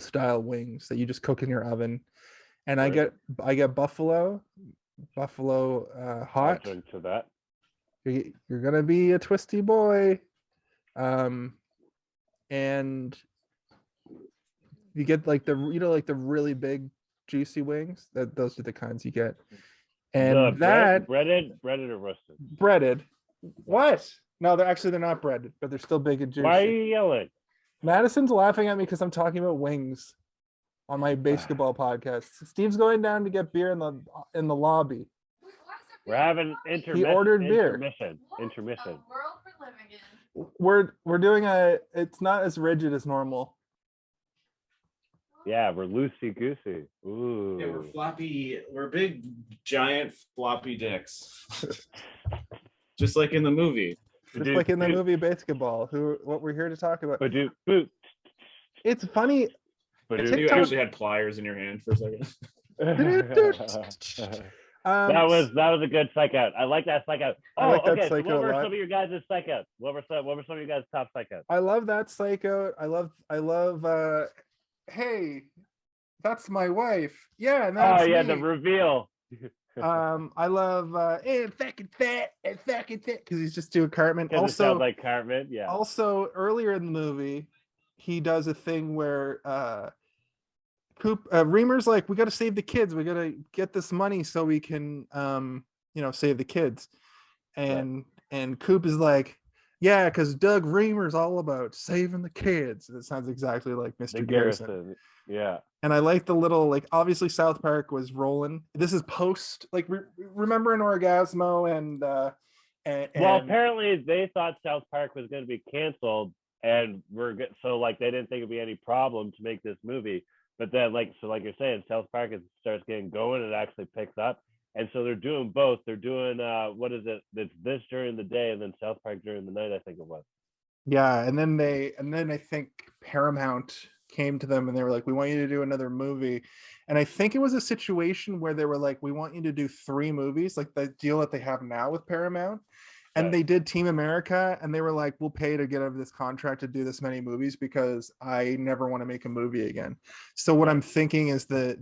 style wings that you just cook in your oven. And Right. I get buffalo I'll hot. drink to that. You're gonna be a twisty boy. And you get like like the really big juicy wings. Those are the kinds you get. And breaded or roasted. Breaded. What? No, they're not breaded, but they're still big and juicy. Why are you yelling? Madison's laughing at me because I'm talking about wings on my basketball podcast. Steve's going down to get beer in the lobby. We're having intermission. He ordered beer. Intermission. World we're living in. We're doing it's not as rigid as normal. Yeah, we're loosey goosey. Ooh. Yeah, we're floppy. We're big, giant, floppy dicks. Just like in the movie. Just like in the movie Basketball, what we're here to talk about. It's funny. You actually had pliers in your hand for a second. That was a good psych out. I like that psych out. Oh, like that okay. So psych what out a were lot. some of your guys' psych outs? What were some of your guys' top psych outs? I love that psycho. I love hey, that's my wife. Yeah, and that's me. The reveal. I love fucking fat and fucking fit because he's just doing Cartman. Because it Also, sounds like Cartman. Yeah. also earlier in the movie, he does a thing where Remer's like, we got to save the kids. We got to get this money so we can save the kids. And Coop is like, yeah, because Doug Remer's all about saving the kids. It sounds exactly like Mr. Garrison. Yeah. And I like the little, obviously South Park was rolling. This is post, remember in Orgasmo and well, apparently they thought South Park was going to be canceled, and so they didn't think it'd be any problem to make this movie. But then, like you're saying, South Park starts getting going, and it actually picks up. And so they're doing both. They're doing what is it? It's this during the day, and then South Park during the night, I think it was. Yeah, and then I think Paramount came to them and they were like, we want you to do another movie. And I think it was a situation where they were like, we want you to do 3 movies, like the deal that they have now with Paramount. And Right. they did Team America, and they were like, we'll pay to get out of this contract to do this many movies because I never want to make a movie again. So what I'm thinking is the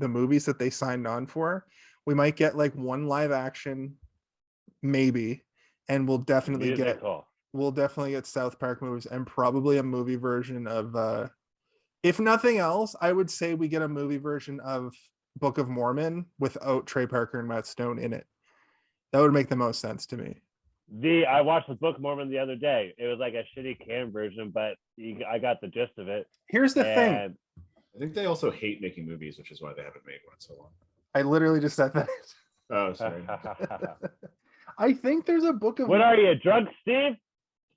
movies that they signed on for, we might get like 1 live action, maybe, and we'll definitely get South Park movies and probably a movie version of if nothing else, I would say we get a movie version of Book of Mormon without Trey Parker and Matt Stone in it. That would make the most sense to me. I watched the Book of Mormon the other day. It was like a shitty canned version, but I got the gist of it. Here's the thing. I think they also hate making movies, which is why they haven't made one so long. I literally just said that. Oh, sorry. I think there's a Book of What are you, drunk, Steve?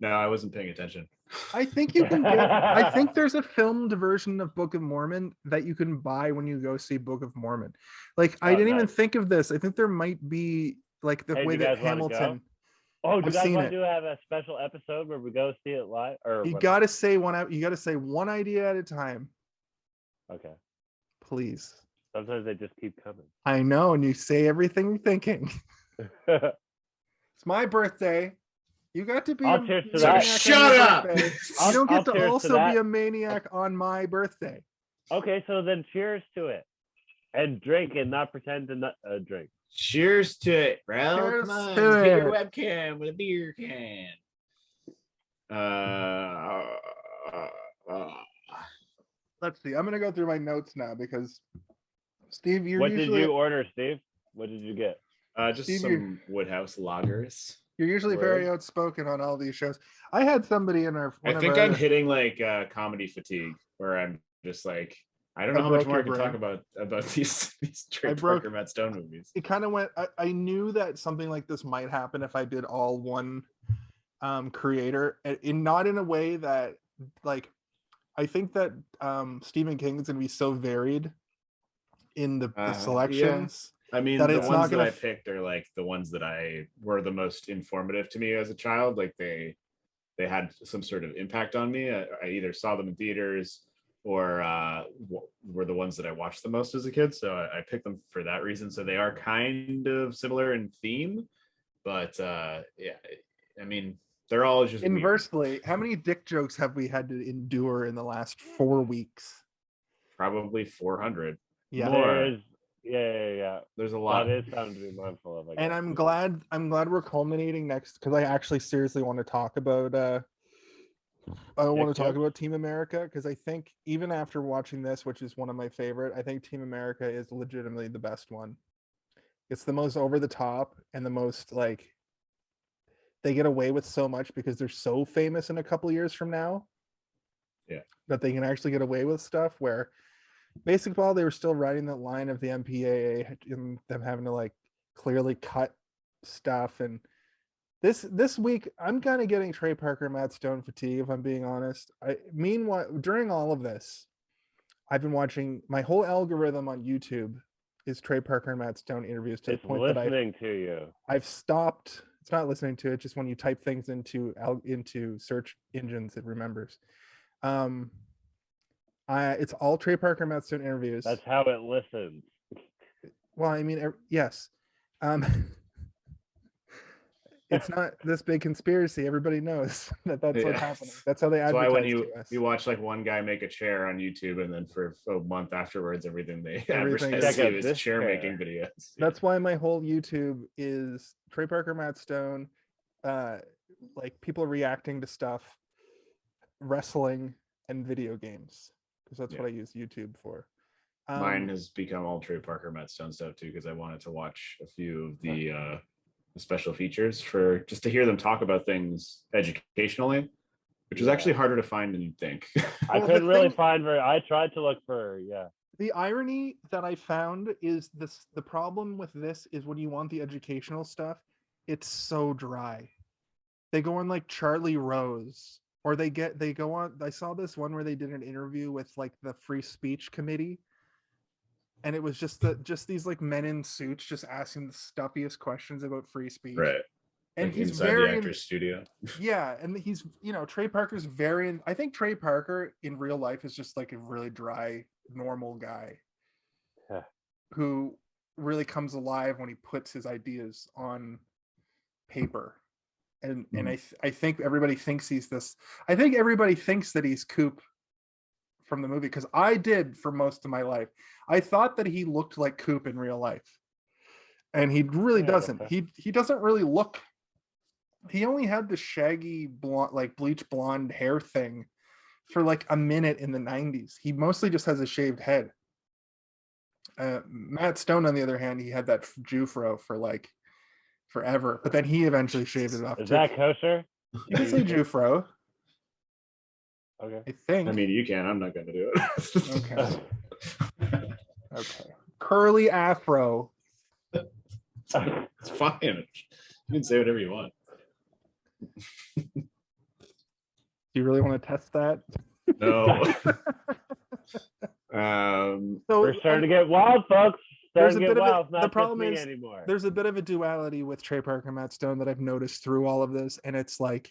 No, I wasn't paying attention. I think you can get I think there's a filmed version of Book of Mormon that you can buy when you go see Book of Mormon. Like I didn't even think of this. I think there might be like the way that Hamilton. Oh, do you guys want to have a special episode where we go see it live? Or you gotta say one idea at a time. Okay. Please. Sometimes they just keep coming. I know, and you say everything you're thinking. It's my birthday. You got to be I'll cheers to that. Shut up! You don't get to also be a maniac on my birthday. Okay, so then cheers to it. And drink and not pretend to not drink. Cheers to it, bro. Cheers Come on, to hit your it. webcam with a beer can. Let's see. I'm gonna go through my notes now because Steve, What did you order, Steve? What did you get? Just Steve, some Woodhouse lagers. You're usually very outspoken on all these shows. I had somebody in our. I think I'm hitting like comedy fatigue, where I'm just like, I don't know how much more I can talk about these Trey Parker, Matt Stone movies. It kind of went. I knew that something like this might happen if I did all one creator, and not in a way that like. I think that Stephen King is going to be so varied in the selections. Yeah. I mean, that the it's ones that I picked are like the ones that were the most informative to me as a child. Like they had some sort of impact on me. I either saw them in theaters or were the ones that I watched the most as a kid. So I picked them for that reason. So they are kind of similar in theme, but yeah, I mean, they're all just inversely. Weird. How many dick jokes have we had to endure in the last 4 weeks? Probably 400. Yeah. More. Yeah. There's a lot. That is something to be mindful of. And I'm glad we're culminating next because I actually seriously want to talk about about Team America, because I think even after watching this, which is one of my favorite, I think Team America is legitimately the best one. It's the most over the top and the most like they get away with so much because they're so famous in a couple years from now. Yeah. That they can actually get away with stuff where BASEketball, they were still riding that line of the MPAA and them having to like clearly cut stuff. And this week, I'm kind of getting Trey Parker, Matt Stone fatigue, if I'm being honest. Meanwhile, during all of this, I've been watching my whole algorithm on YouTube is Trey Parker and Matt Stone interviews to the point that I've stopped. It's not listening to it, just when you type things into search engines, it remembers. It's all Trey Parker, Matt Stone interviews. That's how it listens. Well, I mean, yes. It's not this big conspiracy. Everybody knows that's what's happening. That's how they advertise. That's why when us. you watch like one guy make a chair on YouTube, and then for a month afterwards, everything they advertise is chair making videos. That's why my whole YouTube is Trey Parker, Matt Stone, like people reacting to stuff, wrestling, and video games, because that's what I use YouTube for. Mine has become all Trey Parker, Matt Stone stuff too, because I wanted to watch a few of the special features for just to hear them talk about things educationally, which is actually harder to find than you'd think. I couldn't really find I tried to look for The irony that I found is the problem with this is when you want the educational stuff, it's so dry. They go on like Charlie Rose, or they go on. I saw this one where they did an interview with like the free speech committee, and it was just these like men in suits just asking the stuffiest questions about free speech. Right. And like he's inside very the actor's studio. Yeah, and he's Trey Parker's very. I think Trey Parker in real life is just like a really dry, normal guy who really comes alive when he puts his ideas on paper. And I think everybody thinks he's this. I think everybody thinks that he's Coop from the movie, because I did for most of my life. I thought that he looked like Coop in real life, and he really doesn't. He doesn't really look. He only had the shaggy blonde, like bleach blonde hair thing for like a minute in the 90s. He mostly just has a shaved head. Matt Stone, on the other hand, he had that Jufro for forever, but then he eventually shaved it off Is too. that kosher? You can say Jufro, Okay. I think. I mean, you can. I'm not going to do it. Okay. Okay. Curly afro. It's fine. You can say whatever you want. Do you really want to test that? No. So We're starting to get wild, folks. there's Starting a to bit get of wild. it. It's not The just problem me is anymore. there's a bit of a duality with Trey Parker and Matt Stone that I've noticed through all of this, and it's like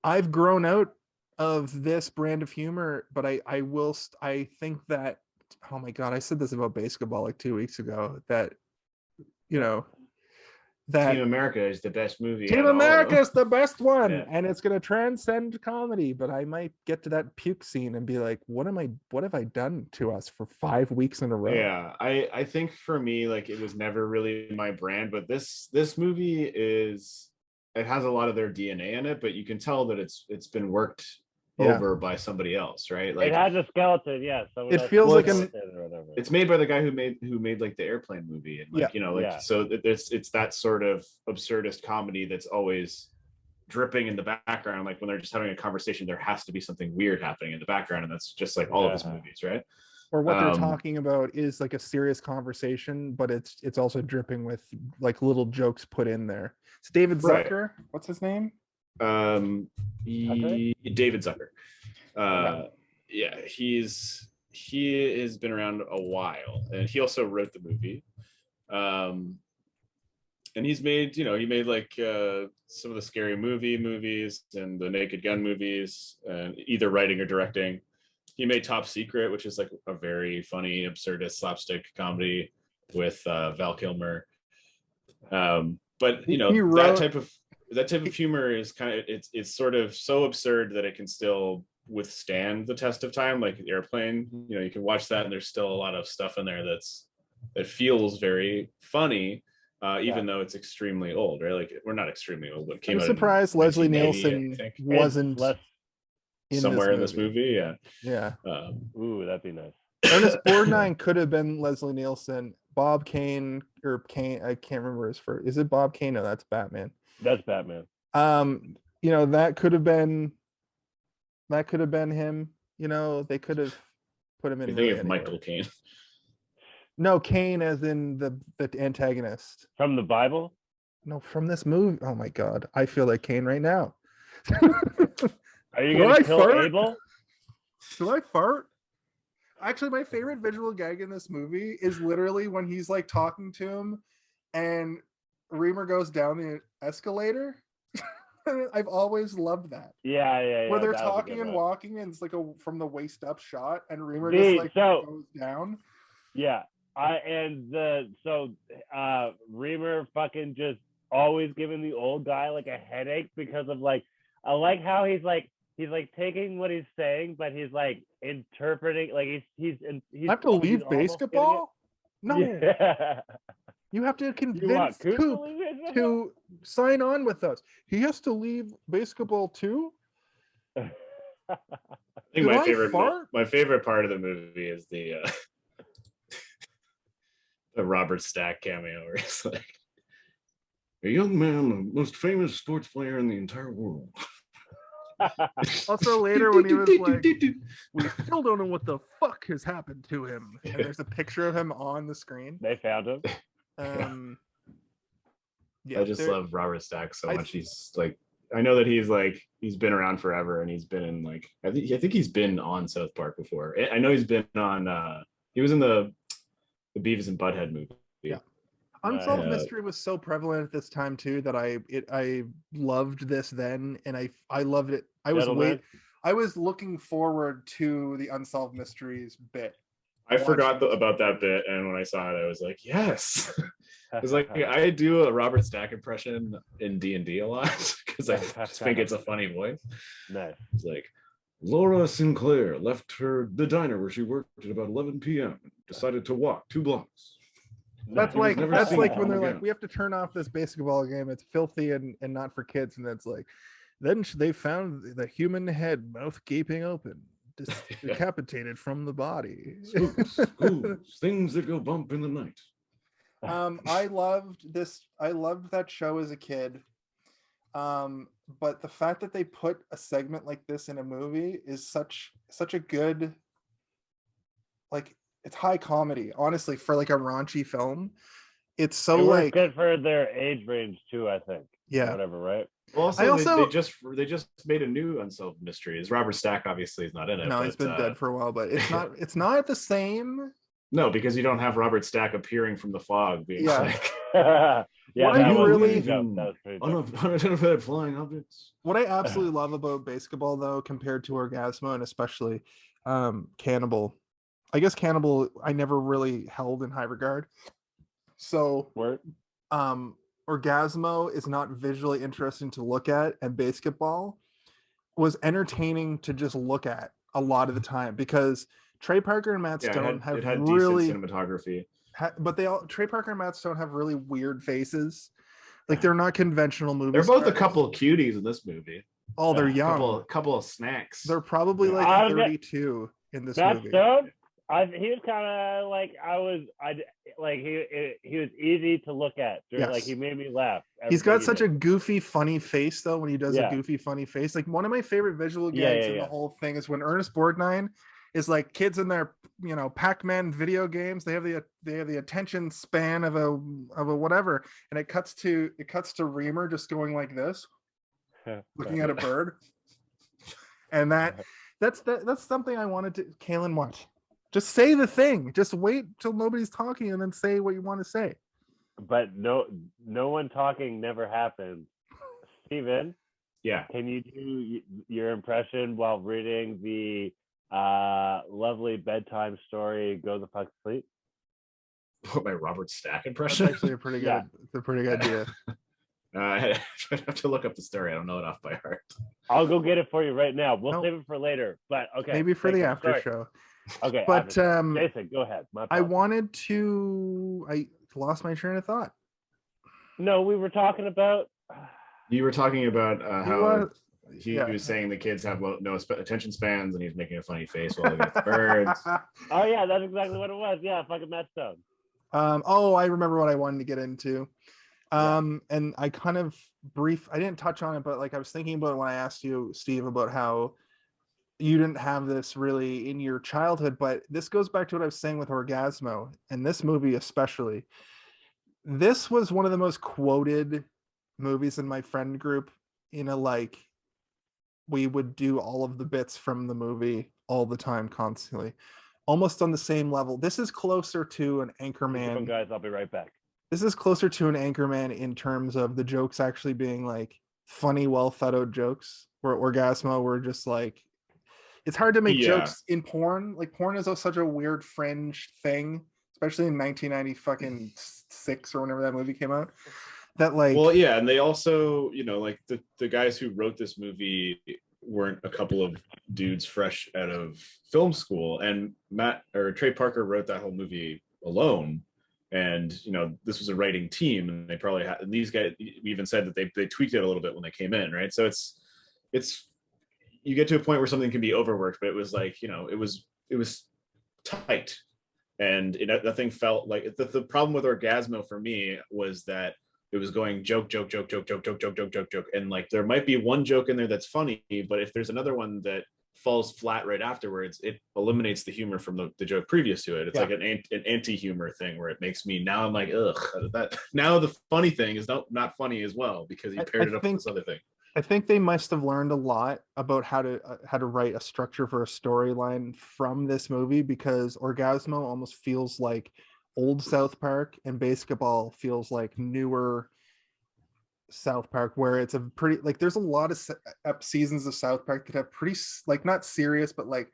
I've grown out of this brand of humor, but I think that, oh my god, I said this about BASEketball like 2 weeks ago, that you know that Team America is the best movie. Team out of all of America them. is the best one, Yeah. and it's gonna transcend comedy. But I might get to that puke scene and be like, what have I done to us for 5 weeks in a row? Yeah, I think for me, like, it was never really my brand, but this movie it has a lot of their DNA in it, but you can tell that it's been worked Yeah. over by somebody else, right? It Like, has a skeleton, yeah. It feels like it's made by the guy who made like the Airplane movie, and like, Yeah. so it's that sort of absurdist comedy that's always dripping in the background. Like when they're just having a conversation, there has to be something weird happening in the background, and that's just like all of his movies, right? Or what they're talking about is like a serious conversation, but it's also dripping with like little jokes put in there. It's David Right. Zucker. What's his name? David Zucker. Yeah, he has been around a while, and he also wrote the movie. And he's made, he made like some of the Scary Movie movies and the Naked Gun movies, and either writing or directing. He made Top Secret, which is like a very funny, absurdist slapstick comedy with Val Kilmer. But that type of humor is kind of it's sort of so absurd that it can still withstand the test of time. Like Airplane, you can watch that and there's still a lot of stuff in there that feels very funny, even though it's extremely old, right? Like, we're not extremely old, but it came I'm out surprised in Leslie 1980, Nielsen I think. wasn't somewhere in this movie. Yeah. Ooh, that'd be nice. Ernest Borgnine could have been Leslie Nielsen. Bob Kane, I can't remember his first. Is it Bob Kane? No, that's Batman. That's Batman. That could have been him. They could have put him in. You think of Michael Caine? No, Kane as in the antagonist. From the Bible? No, from this movie. Oh my god, I feel like Kane right now. Are you gonna kill Abel? Do I fart? Actually, my favorite visual gag in this movie is literally when he's like talking to him and Remer goes down the escalator. I've always loved that. Yeah. Where they're talking and walking, and it's like a from the waist up shot, and Remer just like goes down. Yeah. Remer fucking just always giving the old guy like a headache because of like, I like how he's taking what he's saying, but he's like interpreting, like he's I have to leave BASEketball? No. Yeah. You have to convince Coop to sign on with us. He has to leave BASEketball too? I think my favorite part of the movie is the Robert Stack cameo, where it's like, a young man, the most famous sports player in the entire world. Also later when he was like, we still don't know what the fuck has happened to him, and there's a picture of him on the screen. They found him. I just love Robert Stack so much. He's like, I know that he's been around forever, and he's been in like, I think he's been on South Park before. I know he's been on he was in the Beavis and Butthead movie. Yeah. Unsolved Mystery was so prevalent at this time too that I loved this then, and I loved it. I was looking forward to the Unsolved Mysteries bit. I forgot about that bit, and when I saw it, I was like, yes. It's like, I do a Robert Stack impression in D&D a lot because I just think it's a funny voice. Nice. It's like, Laura Sinclair left the diner where she worked at about 11 p.m. and decided to walk 2 blocks. That's like when they're like, we have to turn off this BASEketball game. It's filthy and not for kids. And that's like, then they found the human head, mouth gaping open, decapitated from the body. Spooks, things that go bump in the night. I loved that show as a kid. But the fact that they put a segment like this in a movie is such a good, like, it's high comedy, honestly, for like a raunchy film. It's so it works like good for their age range too, I think. Yeah. Whatever, right? Well, I also- they just made a new Unsolved Mystery. Robert Stack obviously is not in it. no, but, he's been dead for a while, but it's not the same. No, because you don't have Robert Stack appearing from the fog being Yeah. like Yeah, What that I was really- pretty dope. That was pretty dope. unidentified flying objects. What I absolutely love about BASEketball, though, compared to Orgasmo and especially Cannibal, I guess Cannibal I never really held in high regard. So Word. Orgasmo is not visually interesting to look at, and BASEketball was entertaining to just look at a lot of the time because Trey Parker and Matt Stone it had really decent cinematography. but Trey Parker and Matt Stone have really weird faces. Like, they're not conventional movie They're both a stars. couple of cuties in this movie. Oh, they're young. Couple of snacks. They're probably like I was gonna- 32 in this Matt movie. Stone, he was kind of like he was easy to look at. Yes. Like, he made me laugh. He's got such a goofy, funny face, though, when he does Yeah. a goofy, funny face. Like, one of my favorite visual Yeah, gags yeah, in yeah. the whole thing is when Ernest Borgnine is like kids in their, Pac-Man video games. They have the attention span of a whatever, and it cuts to Remer just going like this, looking at a bird. And that's something I wanted to. Kaylin, what? Just say the thing. Just wait till nobody's talking and then say what you want to say. But no one talking never happened. Steven, Yeah. can you do your impression while reading the lovely bedtime story, Go the Fuck to Sleep? What, my Robert Stack That's impression? actually a pretty good. Yeah. It's a pretty good idea. I have to look up the story. I don't know it off by heart. I'll go get it for you right now. We'll No. save it for later. But okay. Maybe for thank the you. after Sorry. show. Okay. But after show. Jason, go ahead. My I apologies. wanted to. I lost my train of thought. No, we were talking about. You were talking about how he yeah. was saying the kids have no attention spans, and he's making a funny face while looking at the birds. Oh yeah, that's exactly what it was. Yeah, fucking Matt Stone. I remember what I wanted to get into. And I kind of I didn't touch on it, but like I was thinking about it when I asked you, Steve, about how you didn't have this really in your childhood, but this goes back to what I was saying with Orgasmo, and this movie especially. This was one of the most quoted movies in my friend group. Like, we would do all of the bits from the movie all the time, constantly, almost on the same level. This is closer to an Anchorman. Guys, I'll be right back. This is closer to an Anchorman in terms of the jokes actually being like funny, well thought out jokes. Where Orgasmo were just like, it's hard to make jokes in porn. Like, porn is such a weird fringe thing, especially in 1996 or whenever that movie came out. That like, well, yeah, and they also, like the guys who wrote this movie weren't a couple of dudes fresh out of film school, and Trey Parker wrote that whole movie alone. And this was a writing team, and they probably had. And these guys even said that they tweaked it a little bit when they came in, right? So it's you get to a point where something can be overworked, but it was like it was tight, and nothing felt like the problem with Orgasmo for me was that it was going joke, and like there might be one joke in there that's funny, but if there's another one that falls flat right afterwards, it eliminates the humor from the joke previous to it. It's like an anti-humor thing where it makes me, now I'm like, ugh, that now the funny thing is not funny as well because he paired it up with this other thing. I think they must have learned a lot about how to write a structure for a storyline from this movie, because Orgasmo almost feels like old South Park and BASEketball feels like newer South Park, where it's a pretty, like, there's a lot of seasons of South Park that have pretty, like, not serious, but like,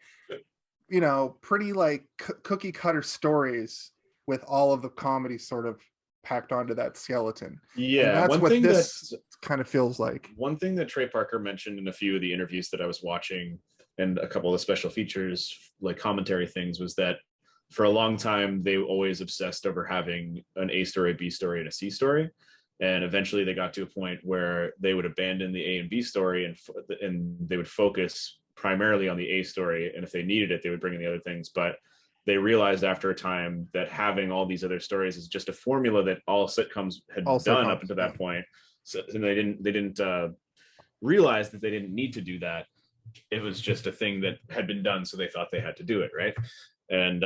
pretty like cookie cutter stories with all of the comedy sort of packed onto that skeleton. Yeah, and that's what this kind of feels like. One thing that Trey Parker mentioned in a few of the interviews that I was watching and a couple of special features, like commentary things, was that for a long time they always obsessed over having an A story, B story, and a C story. And eventually they got to a point where they would abandon the A and B story and they would focus primarily on the A story. And if they needed it, they would bring in the other things. But they realized after a time that having all these other stories is just a formula that all sitcoms had done up until that point. So and they didn't realize that they didn't need to do that. It was just a thing that had been done, so they thought they had to do it, right? And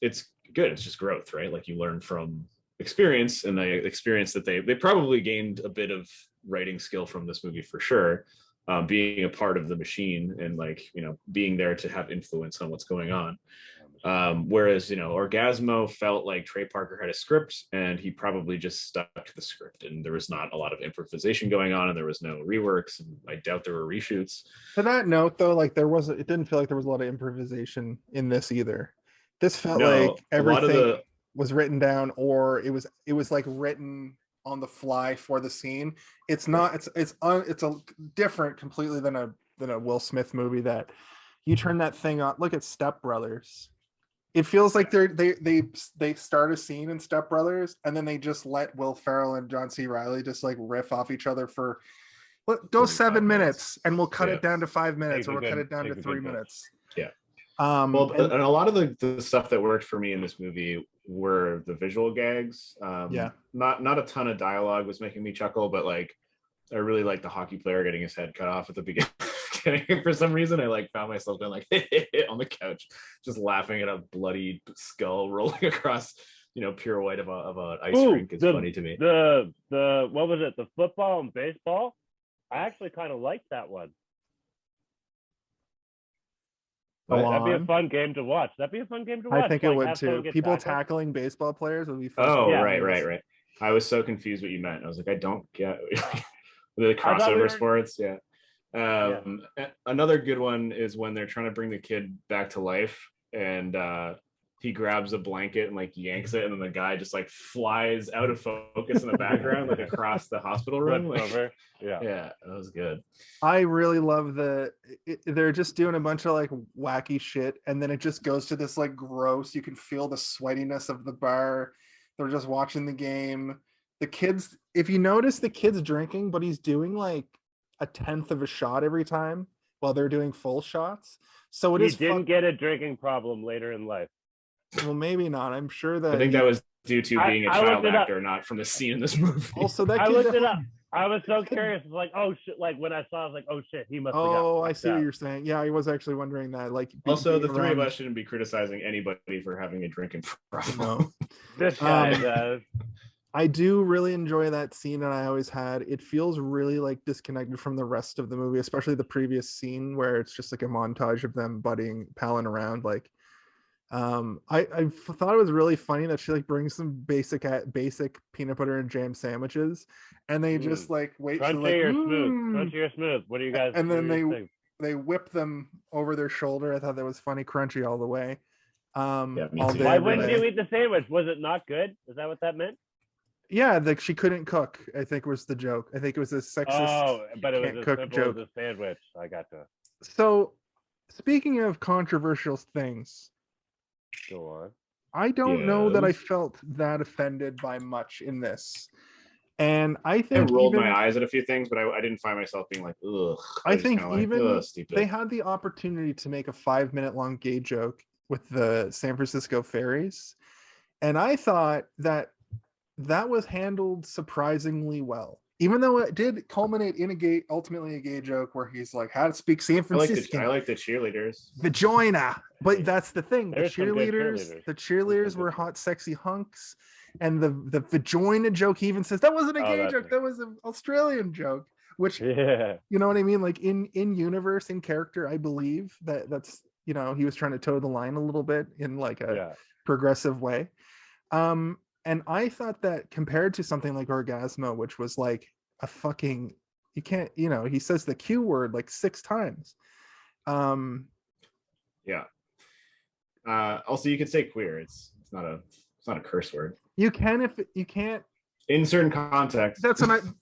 it's good. It's just growth, right? Like you learn from experience, and the experience that they probably gained a bit of writing skill from this movie for sure. Being a part of the machine and like, you know, being there to have influence on what's going on. Whereas, you know, Orgasmo felt like Trey Parker had a script and he probably just stuck to the script, and there was not a lot of improvisation going on, and there was no reworks, and I doubt there were reshoots. To that note though, like it didn't feel like there was a lot of improvisation in this either. This felt like everything was written down, or it was like written on the fly for the scene. It's not, it's a different completely than a Will Smith movie that you turn that thing on. Look at Step Brothers. It feels like they start a scene in Step Brothers and then they just let Will Ferrell and John C. Reilly just like riff off each other for go 7 minutes and we'll cut it down to 5 minutes, or we'll cut it down to 3 minutes. Yeah. And a lot of the stuff that worked for me in this movie were the visual gags. Not a ton of dialogue was making me chuckle, but like I really liked the hockey player getting his head cut off at the beginning. For some reason, I like found myself going like on the couch, just laughing at a bloody skull rolling across, you know, pure white of a ice rink. It's funny to me. The what was it? The football and baseball. I actually kind of liked that one. That'd be a fun game to watch. I think it would too. People tackling baseball players would be fun. Oh, yeah. Right. I was so confused what you meant. I was like, I don't get the crossover sports. Yeah. Another good one is when they're trying to bring the kid back to life, and he grabs a blanket and like yanks it, and then the guy just like flies out of focus in the background, like across the hospital room. Like, yeah, that was good. I really love they're just doing a bunch of like wacky shit, and then it just goes to this like gross. You can feel the sweatiness of the bar. They're just watching the game. The kids, if you notice, the kid's drinking, but he's doing like a tenth of a shot every time while they're doing full shots. So he didn't get a drinking problem later in life. Well, maybe not. I'm sure that I think that was due to being a child actor, not from the scene in this movie. Also, that I looked it up. I was so curious. It's like, oh shit! Like when I saw, I was like, oh shit, he must. Oh, I see what you're saying. Yeah, I was actually wondering that. Like, also, the three of us shouldn't be criticizing anybody for having a drinking problem. No. This guy does. I do really enjoy that scene, and I always had. It feels really like disconnected from the rest of the movie, especially the previous scene where it's just like a montage of them palling around. Like, I thought it was really funny that she like brings some basic peanut butter and jam sandwiches, and they just like wait. Crunchy or smooth? Crunchy or smooth? What do you guys? And then they whip them over their shoulder. I thought that was funny. Crunchy all the way. Why wouldn't you eat the sandwich? Was it not good? Is that what that meant? Yeah, like she couldn't cook, I think was the joke. I think it was a sexist. Oh, but it was cook joke. As a sandwich. I gotcha. So, speaking of controversial things, go on. I don't know that I felt that offended by much in this, and I think I rolled my eyes at a few things, but I didn't find myself being like, ugh. I think even they had the opportunity to make a 5-minute long gay joke with the San Francisco ferries, and I thought that was handled surprisingly well, even though it did culminate in ultimately a gay joke where he's like, how to speak San Francisco. I like the cheerleaders. Vagina. But that's the thing. The cheerleaders were hot, sexy hunks. And the vagina joke, he even says, that wasn't a gay joke. That was an Australian joke, which, you know what I mean? Like in universe, in character, I believe that's, you know, he was trying to toe the line a little bit in like a progressive way. And I thought that compared to something like Orgasmo, which was like a fucking, you can't, you know, he says the Q word like 6 times. Also, you could say queer. It's not a curse word. You can if you can't. In certain contexts. That's when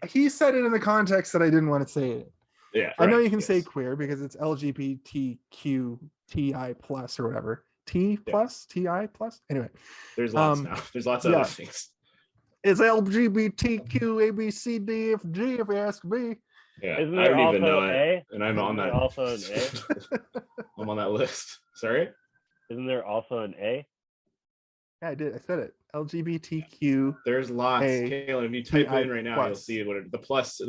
he said it in the context that I didn't want to say it. Yeah. I know you can say queer because it's LGBTQTI plus or whatever. T plus, TI plus. Anyway, there's lots now. There's lots of other things. It's LGBTQ ABCD if G if you ask me. Yeah, I don't even know it, and I'm on that. Also an A. I'm on that list. Sorry. Isn't there also an A? Yeah, I did. I said it. LGBTQ. There's lots. A, Kayla, if you type PI in right now, you'll plus. see what the plus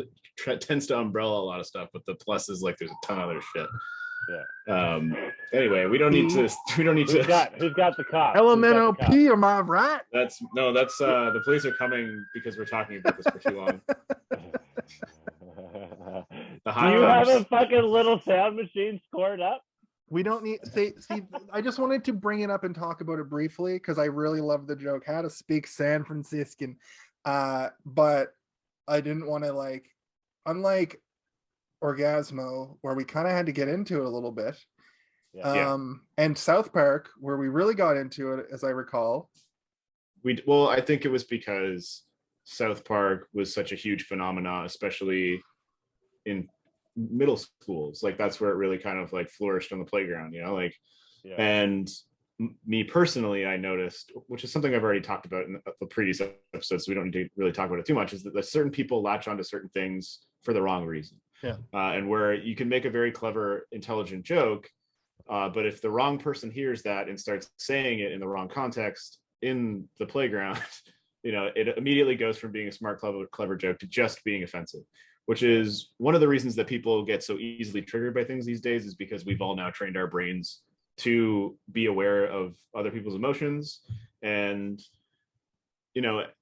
tends to umbrella a lot of stuff, but the plus is like there's a ton of other shit. Yeah. Anyway, we don't need to. We don't need Who's to. got the cop? Who's got the cop? LMNOP, am I right? That's the police are coming because we're talking about this for too long. The Do hot you have dogs. a fucking little sound machine scored up? We don't need see. I just wanted to bring it up and talk about it briefly because I really love the joke. How to speak San Franciscan, but I didn't want to unlike Orgasmo, where we kind of had to get into it a little bit. Yeah. And South Park, where we really got into it, as I recall. I think it was because South Park was such a huge phenomenon, especially in middle schools. Like that's where it really kind of like flourished on the playground, and me personally, I noticed, which is something I've already talked about in the previous episodes, so we don't need to really talk about it too much, is that certain people latch onto certain things for the wrong reason. Yeah. And where you can make a very clever, intelligent joke, but if the wrong person hears that and starts saying it in the wrong context in the playground, it immediately goes from being a smart, clever joke to just being offensive, which is one of the reasons that people get so easily triggered by things these days, is because we've all now trained our brains to be aware of other people's emotions. And,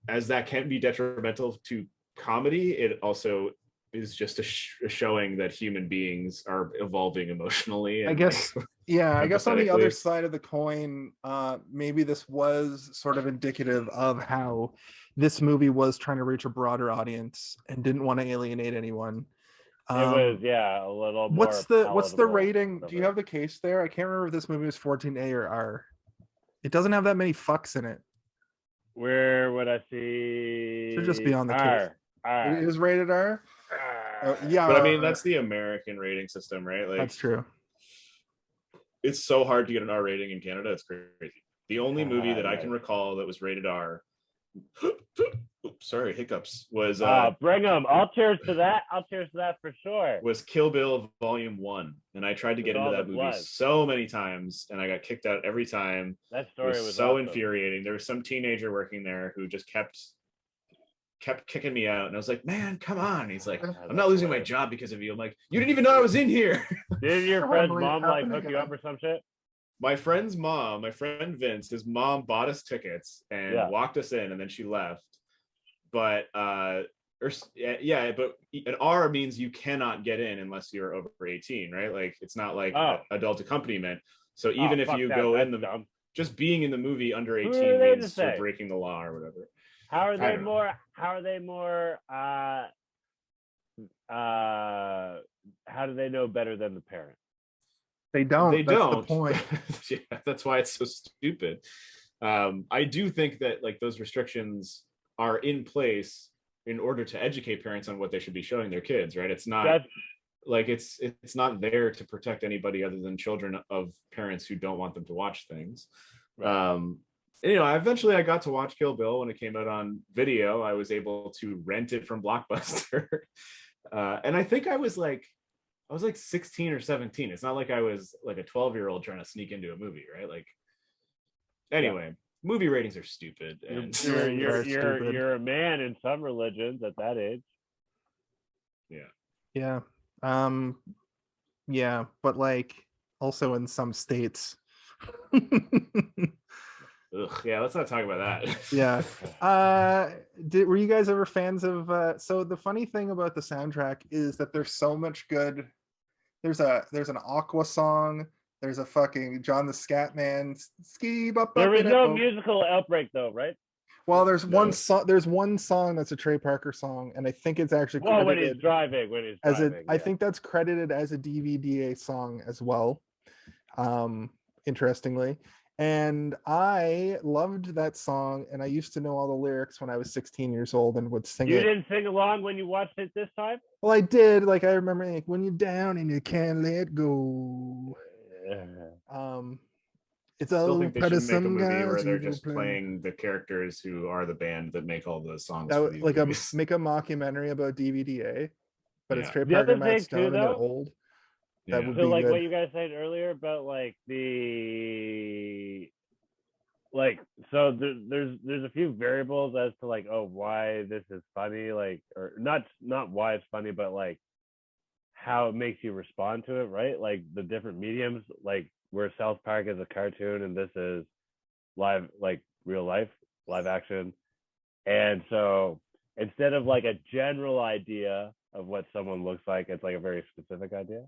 as that can be detrimental to comedy, it also is just a showing that human beings are evolving emotionally. I guess, I guess on the empathetically. other side of the coin, maybe this was sort of indicative of how this movie was trying to reach a broader audience and didn't want to alienate anyone. It was, a little more. What's the palatable. rating? Do you have the case there? I can't remember if this movie is 14A or R. It doesn't have that many fucks in it. Where would I see? Should just be on the R. case. R. It is rated R. Yeah, But I mean, that's the American rating system, right? Like, that's true. It's so hard to get an R rating in Canada. It's crazy. The only movie that I can recall that was rated R, oops, sorry, hiccups, was bring them. I'll cheers to that. I'll cheers to that for sure. Was Kill Bill Volume 1, and I tried to get into that movie so many times, and I got kicked out every time. That story was so awesome. infuriating. There was some teenager working there who just kept kicking me out, and I was like, man, come on. He's like, I'm not losing my job because of you. I'm like, you didn't even know I was in here. Did your friend's mom hook you up or some shit? My friend's mom, my friend Vince, his mom bought us tickets and walked us in, and then she left. But but an R means you cannot get in unless you're over 18, right? Like it's not like adult accompaniment. So even if you go in just being in the movie under 18 means you're breaking the law or whatever. How are they more? How do they know better than the parent? They don't. That's the point. Yeah, that's why it's so stupid. I do think that like those restrictions are in place in order to educate parents on what they should be showing their kids, right? It's not it's not there to protect anybody other than children of parents who don't want them to watch things. Right. Eventually I got to watch Kill Bill when it came out on video. I was able to rent it from Blockbuster. And I think I was like 16 or 17. It's not like I was like a 12-year-old trying to sneak into a movie, right? Like, anyway, movie ratings are stupid. And you're a man in some religions at that age. Yeah. Yeah, but like also in some states. Ugh, yeah, let's not talk about that. Yeah. Were you guys ever fans of so the funny thing about the soundtrack is that there's so much good. There's an Aqua song, there's a fucking John the Scatman ski. There was no musical outbreak though, right? Well, there's one song that's a Trey Parker song, and I think it's actually credited when he's driving. I think that's credited as a DVD song as well. Interestingly. And I loved that song, and I used to know all the lyrics when I was 16 years old and would sing it. You didn't sing along when you watched it this time? Well, I did. Like, I remember, like, when you're down and you can't let go. It's I still all think they part of should make a some movie guys where they're who just play. playing the characters who are the band that make all the songs. That for would, these like movies. make a mockumentary about DVDA, but it's Yeah. Trey The Parker, other Matt thing, Stone, too, and they're though, old. That would So be like good. what you guys said earlier about like the like so there's a few variables as to like why this is funny, like, or not why it's funny, but like how it makes you respond to it, right? Like the different mediums, like where South Park is a cartoon and this is live, like real life, live action. And so instead of like a general idea of what someone looks like, it's like a very specific idea.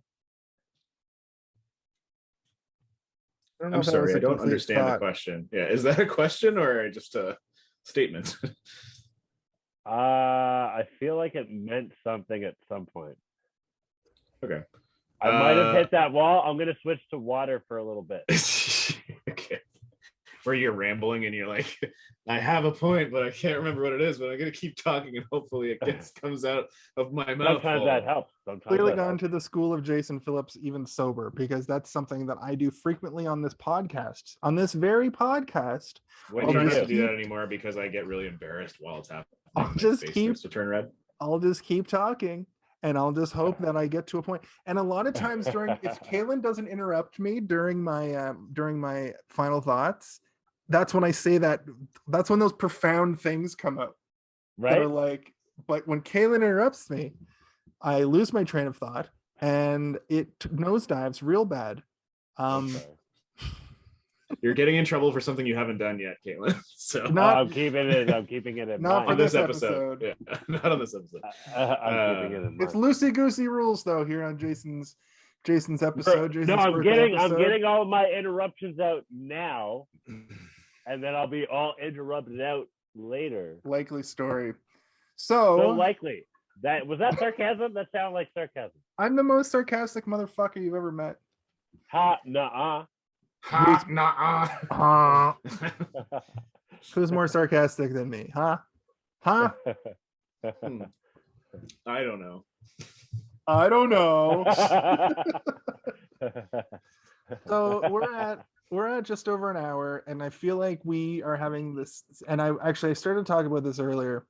I don't know I'm if that was sorry, a I don't complete understand the thought. question. Yeah, is that a question or just a statement? I feel like it meant something at some point. Okay. I might have hit that wall. I'm gonna switch to water for a little bit. Okay. Where you're rambling and you're like, I have a point, but I can't remember what it is, but I'm gonna keep talking and hopefully it comes out of my mouth. Sometimes that helps. Sometimes Clearly that gone helps. to the school of Jason Phillips, even sober, because that's something that I do frequently on this podcast. On this very podcast, What I do try you not to do? do that anymore because I get really embarrassed while it's happening. I'll My just face keep- starts to turn red. I'll just keep talking and I'll just hope that I get to a point. And a lot of times if Kaylin doesn't interrupt me during my final thoughts, that's when I say that's when those profound things come out. That are Right? like, but when Kaylin interrupts me, I lose my train of thought and it nosedives real bad. Okay. You're getting in trouble for something you haven't done yet, Caitlin. So Not- I'm keeping it in Not on for mind. this this episode. Yeah, not on this episode. I'm keeping it in It's mind. loosey goosey rules though here on Jason's episode. Jason's No, I'm birthday getting episode. all my interruptions out now, and then I'll be all interrupted out later. Likely story. So So likely. Was that sarcasm? That sounded like sarcasm. I'm the most sarcastic motherfucker you've ever met. Ha, nah. Ha, nah. Who's more sarcastic than me? Huh? I don't know. I don't know. So we're at just over an hour, and I feel like we are having this. And I started talking about this earlier,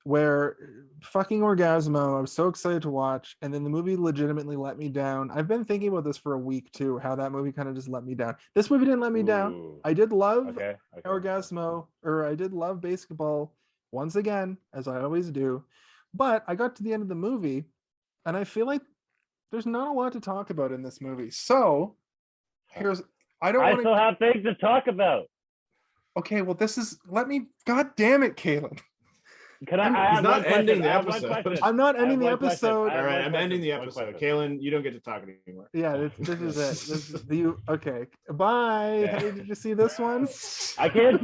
where fucking Orgasmo, I was so excited to watch, and then the movie legitimately let me down. I've been thinking about this for a week too, how that movie kind of just let me down. This movie didn't let me down. Ooh. I did love Okay. Orgasmo, or I did love BASEketball once again, as I always do. But I got to the end of the movie, and I feel like there's not a lot to talk about in this movie. So I still have things to talk about. Okay, well, God damn it, Kaylin. Can I? I He's have not one question. ending the I have one episode. question. I'm not I have ending the one question. episode. I have All right, one I'm question. ending the One episode. question. Kaylin, you don't get to talk anymore. Yeah, this is it. Okay. Bye. Yeah. Hey, did you see this one? I can't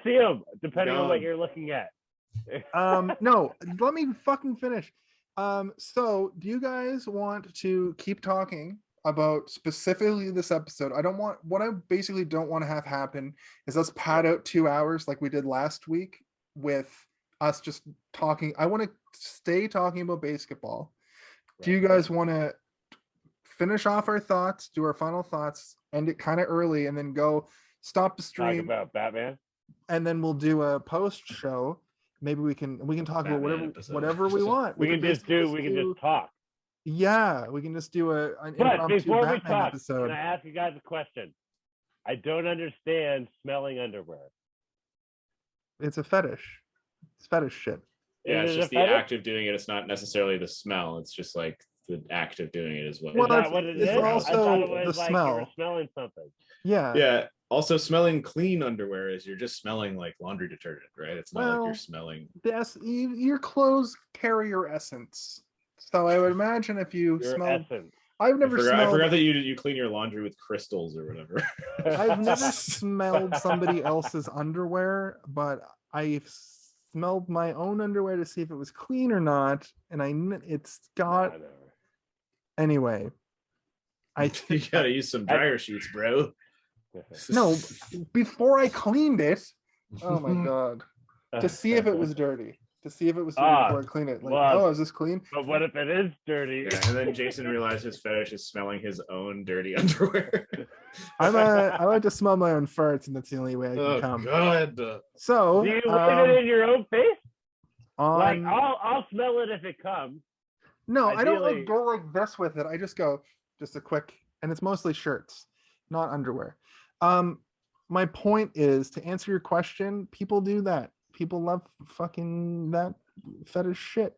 see him. Depending on what Gone. you're looking at. No, let me fucking finish. So do you guys want to keep talking about specifically this episode? What I basically don't want to have happen is us pad out 2 hours like we did last week with us just talking. I want to stay talking about BASEketball. Do you guys want to finish off our thoughts, do our final thoughts, end it kind of early, and then go stop the Talk stream, about Batman. and then we'll do a post show? Maybe we can talk about Batman episode. whatever we want. We can just talk. Yeah, we can just do an But impromptu before we Batman talk, episode. can I ask you guys a question? I don't understand smelling underwear. It's a fetish. It's fetish shit. Yeah, Is it's it just a the fetish? act of doing it. It's not necessarily the smell. It's just like the act of doing it is what. Well, Is that what it it's is? I also thought it was the like you smell. were smelling something. Yeah. Yeah. Also, smelling clean underwear is you're just smelling like laundry detergent, right? It's not like Well, you're smelling. Your clothes carry your essence. So I would imagine if you Your smell. essence. I've never I smelled. forgot that you clean your laundry with crystals or whatever. I've never smelled somebody else's underwear, but I've smelled my own underwear to see if it was clean or not, and it's got. Nah, never. Anyway, You gotta use some dryer sheets, bro. no, before I cleaned it. Oh my god! To see if it was dirty. To see if it was dirty before I clean it. Like, well, is this clean? But what if it is dirty? Yeah, and then Jason realized his fetish is smelling his own dirty underwear. I like to smell my own farts, and that's the only way I can Oh come. God! So, Do you leave it in your own face? Like on, I'll smell it if it comes. no, I don't ideally- like go like this with it. I just go Just a quick, and it's mostly shirts, not underwear. My point is, to answer your question, people do that. People love fucking that fetish shit.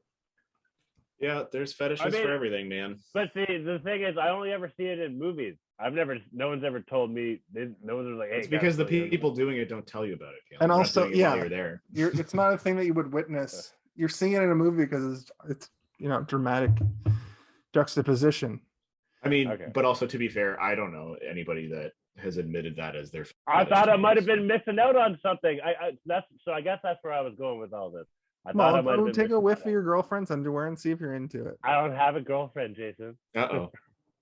Yeah, there's fetishes for everything, man. But see, the thing is, I only ever see it in movies. No one's ever told me. No one's like, hey, It's because the people doing it don't tell you about it. Caleb. And They're not also, doing it while you're there. It's not a thing that you would witness. You're seeing it in a movie because it's dramatic juxtaposition. I mean, but also to be fair, I don't know anybody that has admitted that as their. I thought I might have been missing out on something. I guess that's where I was going with all this. Take a whiff of your girlfriend's underwear and see if you're into it. I don't have a girlfriend, Jason. Uh-oh.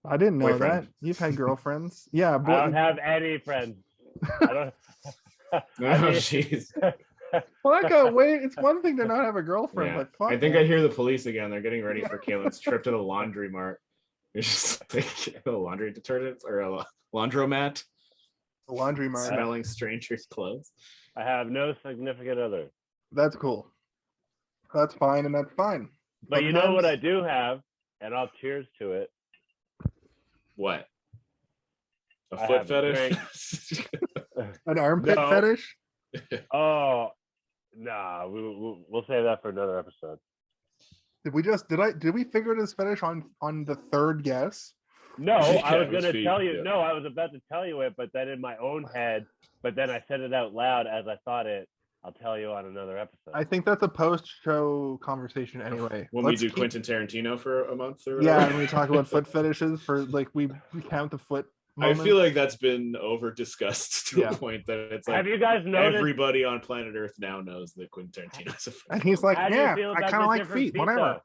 I didn't know Boyfriend. that. You've had girlfriends. Yeah. I don't have any friends. I don't. Oh, jeez. Well, wait. It's one thing to not have a girlfriend, Yeah. but fuck I think that. I hear the police again. They're getting ready for Caitlin's trip to the laundry mart. It's just like a laundry detergent or a laundromat. The laundry mart. Smelling strangers' clothes. I have no significant other. That's cool. That's fine, and that's fine. But you know what I do have, and I'll cheers to it. What? A I foot have fetish? An armpit No. fetish? Oh, nah. We'll save that for another episode. Did we figure this fetish on the third guess? No, I was it was going to feet, tell you. yeah. No, I was about to tell you it, but then in my own head, but then I said it out loud as I thought it. I'll tell you on another episode. I think that's a post-show conversation anyway. When Let's we do keep- Quentin Tarantino for a month or Yeah, whatever. and we talk about foot fetishes for like we count the foot. I feel like that's been over discussed to a point that it's like Have you guys noticed? everybody on planet Earth now knows that Quentin Tarantino's a And he's like, How do you yeah, feel I about kind of the like different feet, whatever. though?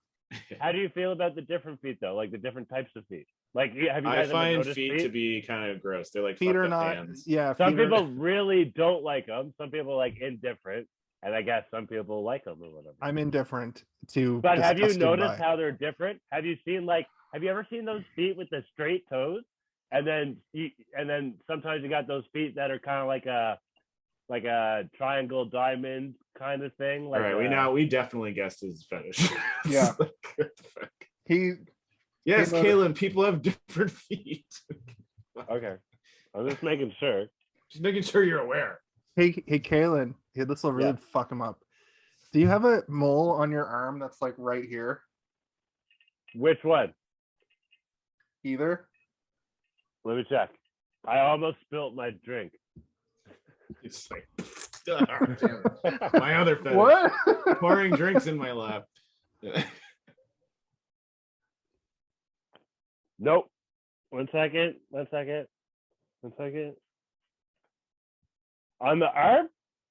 How do you feel about the different feet though? Like the different types of feet? Like, have you I guys ever find noticed feet to be kind of gross. They're like Feet are fucked up not. hands. Yeah, Some feet are- people really don't like them. Some people like indifferent, and I guess some people like them or whatever. I'm indifferent to. But have you disgusted noticed by. how they're different? Have you ever seen those feet with the straight toes? And then sometimes you got those feet that are kind of like a triangle diamond kind of thing. Like All right, we definitely guessed his fetish. Yeah. Like, what the fuck? Yes, He- Kaylin, people have different feet. Okay, I'm just making sure. Just making sure you're aware. Hey, Kaylin. Yeah, this will really fuck him up. Do you have a mole on your arm that's like right here? Which one? Either? Let me check. I almost spilt my drink. It's like damn it. My other fetish. What? Pouring drinks in my lap. Nope. One second. On the arm?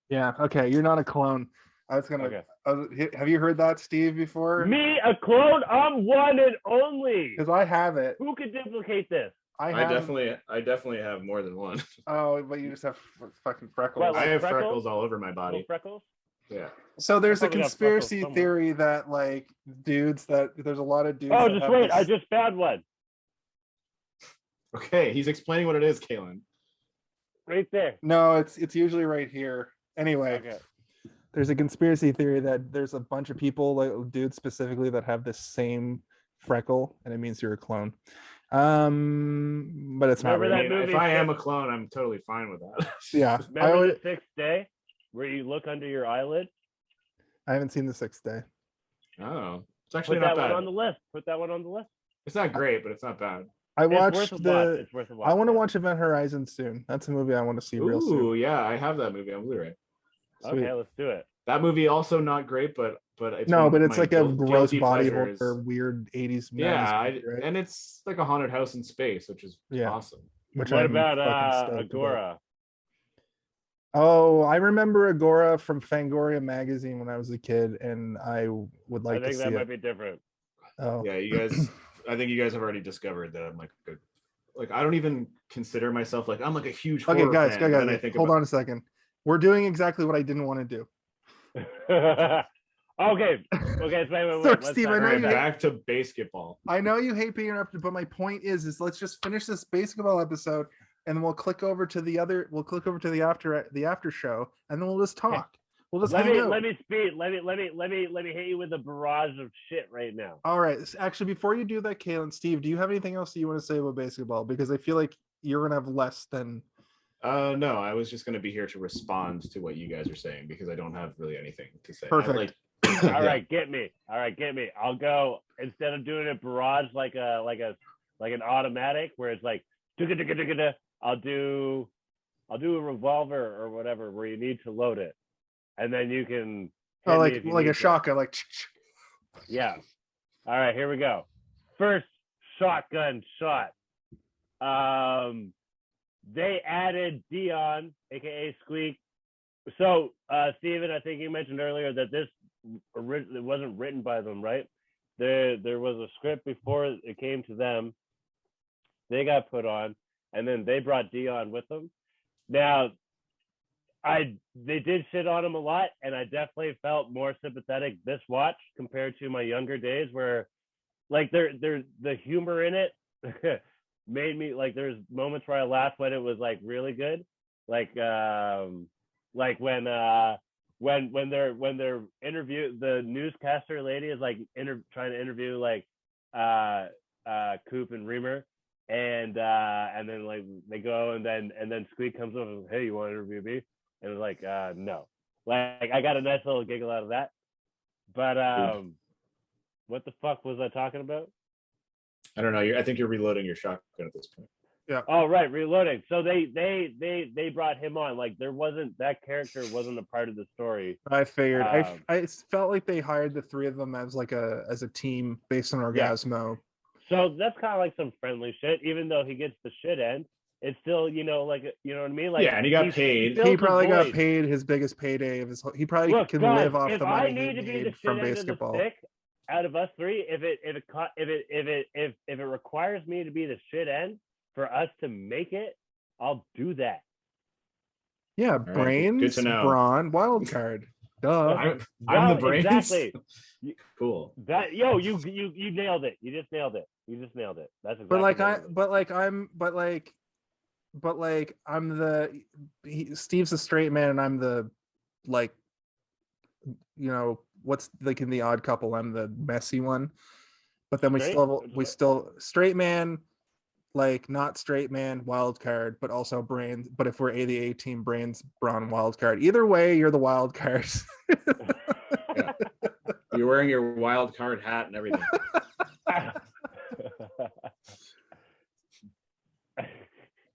Yeah. Okay. You're not a clone. I was gonna. Okay. Have you heard that, Steve, before? Me, a clone? I'm one and only. Because I have it. Who could duplicate this? I definitely have more than one. Oh, but you just have fucking freckles. What, I like have freckles? freckles all over my Little body. freckles? Yeah. So there's a I probably got freckles conspiracy somewhere. theory that like dudes that there's a lot of dudes. Oh, that just have wait. this- I just found one. Okay, he's explaining what it is, Kaylin. Right there. No, it's usually right here. Anyway, Okay. there's a conspiracy theory that there's a bunch of people, like dudes specifically, that have this same freckle, and it means you're a clone. But it's not Remember really. that movie? If I am a clone, I'm totally fine with that. Yeah, Remember the sixth day where you look under your eyelid? I haven't seen The Sixth Day. Oh, it's actually Put not that bad. one on the list. Put that one on the list. It's not great, but it's not bad. I It's worth watched a watch. the. It's worth a watch. I want to yeah. watch Event Horizon soon. That's a movie I want to see real soon. Ooh, yeah, I have that movie on Blu-ray. Sweet. Okay, let's do it. That movie also not great, but it's No, one but of it's my like a gross guilty body pleasures. horror, weird 80s. Yeah, 90s movie, right? and it's like a haunted house in space, which is Yeah. awesome. Which What I'm about fucking stoked about. Agora? Oh, I remember Agora from Fangoria magazine when I was a kid, and I would like I to think see that it. might be different. Oh, Yeah, you guys. I think you guys have already discovered that I'm like I don't even consider myself I'm like a huge okay, horror guys, fan, and then I guys, think hold about- on a second. We're doing exactly what I didn't want to do. Okay. Okay, wait. So, Let's Steve, talk I know All right, you about hate- back to BASEketball. I know you hate being interrupted, but my point is let's just finish this basketball episode, and then we'll click over to the other. We'll click over to the after show, and then we'll just talk. We'll just let hang me out. let me speed. Let me hit you with a barrage of shit right now. All right. Actually, before you do that, Kayla and Steve, do you have anything else that you want to say about BASEketball? Because I feel like you're gonna have less than. No, I was just gonna be here to respond to what you guys are saying because I don't have really anything to say. Perfect. All right, get me. I'll go instead of doing a barrage like an automatic where it's like I'll do a revolver or whatever where you need to load it, and then you can. Oh, like a shotgun, like. Yeah. All right, here we go. First shotgun shot. They added Dian, aka Squeak. So, Steven, I think you mentioned earlier that this it wasn't written by them, right? There was a script before it came to them. They got put on, and then they brought Dian with them. Now, they did shit on him a lot, and I definitely felt more sympathetic this watch compared to my younger days, where like there's the humor in it made me like there's moments where I laughed when it was like really good, like when they're interview the newscaster lady is like trying to interview like Coop and Remer, and then like they go and then Squeak comes over and, hey, you want to interview me? And it's like no, like I got a nice little giggle out of that. But what the fuck was I talking about? I don't know. I think you're reloading your shotgun at this point. Yeah. Oh, right, reloading. So they brought him on. Like that character wasn't a part of the story. I figured. I felt like they hired the three of them as a team based on Orgasmo. So that's kind of like some friendly shit. Even though he gets the shit end, it's still like you know what I mean. Like and he got paid. He probably got paid his biggest payday of his. He probably can live off the money he made from BASEketball. Out of us three, if it requires me to be the shit end for us to make it, I'll do that. Yeah, right. brains, Good to know. brawn, wild card. Duh. I'm the brains. Exactly. Cool. You nailed it. You just nailed it. That's exactly. Steve's a straight man and I'm the what's like in The Odd Couple, I'm the messy one. But then we still straight man, like not straight man, wild card, but also brains. But if we're the A team, brains, brawn, wild card. Either way, you're the wild card. Yeah. You're wearing your wild card hat and everything.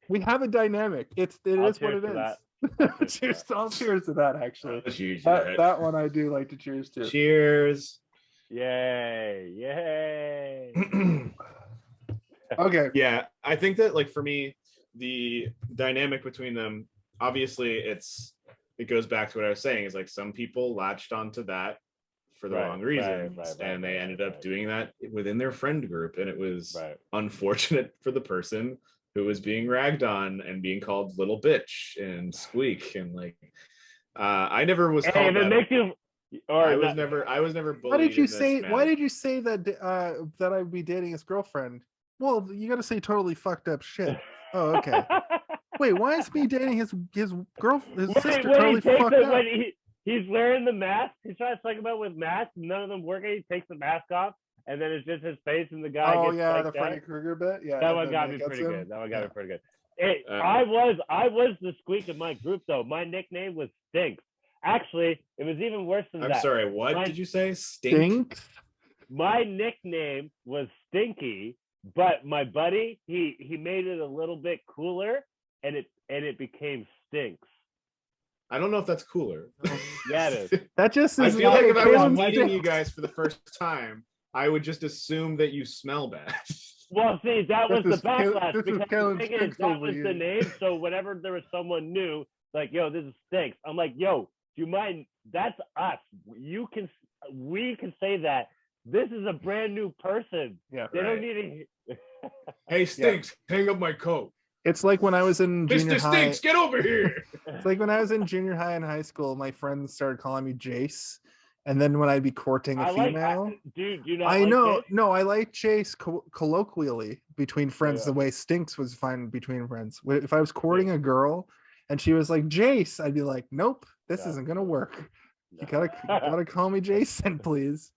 We have a dynamic. It is what it is. Cheers! I'll cheers to that. Actually, that one I do like to cheers to. Cheers! Yay! Okay. Yeah, I think that like for me, the dynamic between them, obviously, it goes back to what I was saying. Is like some people latched onto that for the wrong reasons, and they ended up doing that within their friend group, and it was unfortunate for the person who was being ragged on and being called little bitch and squeak and like I never was called that. Makes you, I was never bullied. Why did you say that I'd be dating his girlfriend? Well, you got to say totally fucked up shit. Oh, okay. Wait, why is me dating his sister totally fucked up? When he's wearing the mask, he's trying to talk about with masks, none of them working. He takes the mask off, and then it's just his face, and the guy. Oh yeah, the Freddy Krueger bit. Yeah, that one got me pretty good. Hey, I was the squeak of my group though. My nickname was Stinks. Actually, it was even worse than that. I'm sorry. What did you say? Stink? My nickname was Stinky, but my buddy he made it a little bit cooler, and it became Stinks. I don't know if that's cooler. Yeah, it is. That just is. I feel like if I was meeting you guys for the first time, I would just assume that you smell bad. Well, see, that was the backlash because the thing is, that was the name. So whenever there was someone new, like, yo, this is Stinks. I'm like, yo, do you mind? That's us. We can say that. This is a brand new person. Yeah, they don't need to. Hey, Stinks, hang up my coat. It's like when I was in junior high. Mr. Stinks, get over here. It's like when I was in junior high and high school, my friends started calling me Jace. And then when I'd be courting a female, do you not I know, Chase? No, I like Chase colloquially between friends, the way Stinks was fine between friends. If I was courting a girl and she was like, Jace, I'd be like, nope, this isn't going to work. You gotta call me Jason, please.